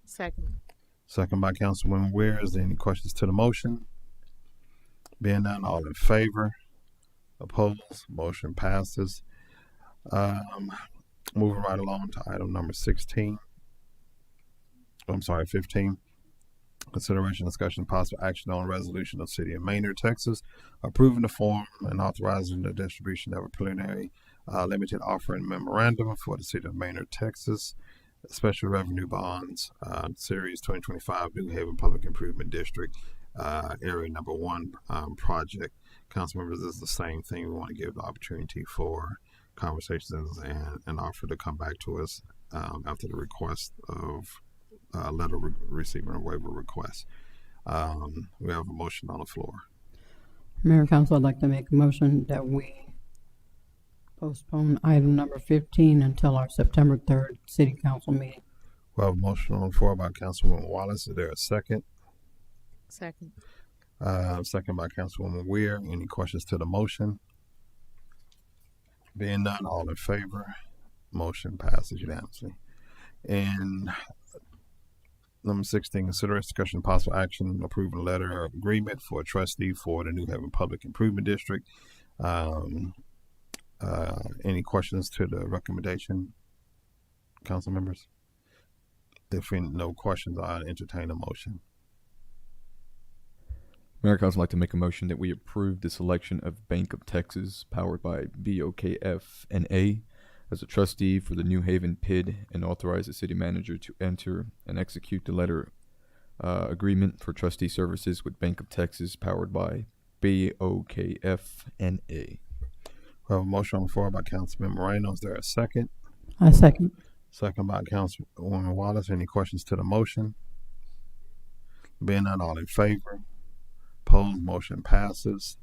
H: Second.
A: Second by Councilwoman Weir. Is there any questions to the motion? Being none, all in favor? Opposed? Motion passes. Moving right along to item number 15. Consideration, discussion, possible action on resolution of City of Maynard, Texas, approving the form and authorizing the distribution of a preliminary limited offering memorandum for the City of Maynard, Texas, special revenue bonds, series 2025 New Haven Public Improvement District, area number 1 project. Council members, this is the same thing. We want to give the opportunity for conversations and offer to come back to us after the request of letter receiving a waiver request. We have a motion on the floor.
G: Mayor, Council, I'd like to make a motion that we postpone item number 15 until our September 3rd city council meeting.
A: We have a motion on the floor by Councilwoman Wallace. Is there a second?
H: Second.
A: Second by Councilwoman Weir. Any questions to the motion? Being none, all in favor? Motion passes unanimously. And number 16, consider discussion possible action approving a letter of agreement for a trustee for the New Haven Public Improvement District. Any questions to the recommendation, council members? If no questions, I entertain a motion.
K: Mayor, Council, I'd like to make a motion that we approve the selection of Bank of Texas, powered by BOKF-NA, as a trustee for the New Haven PID, and authorize the city manager to enter and execute the letter agreement for trustee services with Bank of Texas, powered by BOKF-NA.
A: We have a motion on the floor by Councilman Moreno. Is there a second?
G: I second.
A: Second by Councilwoman Wallace. Any questions to the motion? Being none, all in favor? Opposed? Motion passes.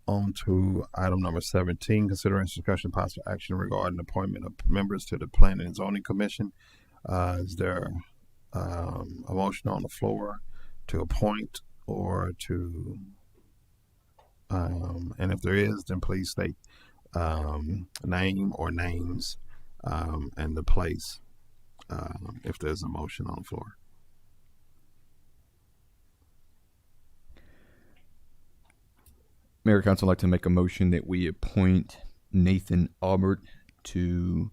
A: On to item number 17, consideration, discussion, possible action regarding appointment of members to the Planning and Zoning Commission. Is there a motion on the floor to appoint or to, and if there is, then please state name or names and the place if there's a motion on the floor.
K: Mayor, Council, I'd like to make a motion that we appoint Nathan Aubert to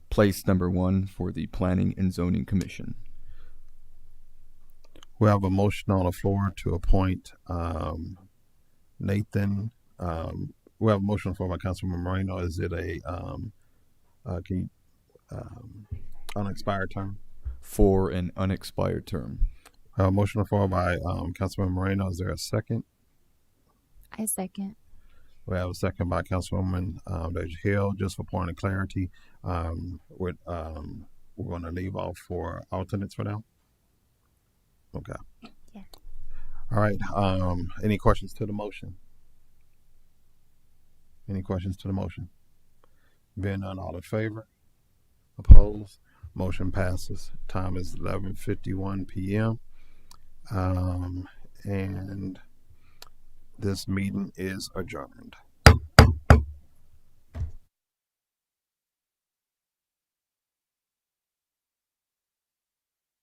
K: place number 1 for the Planning and Zoning Commission.
A: We have a motion on the floor to appoint Nathan. We have a motion on the floor by Councilman Moreno. Is it a unexpired term?
K: For an unexpired term.
A: A motion on the floor by Councilman Moreno. Is there a second?
B: I second.
A: We have a second by Councilwoman Deja Hill. Just for point of clarity, we're going to leave off for alternates for now. Okay.
B: Yeah.
A: All right. Any questions to the motion? Any questions to the motion? Being none, all in favor? Opposed? Motion passes. Time is 11:51 p.m. And this meeting is adjourned.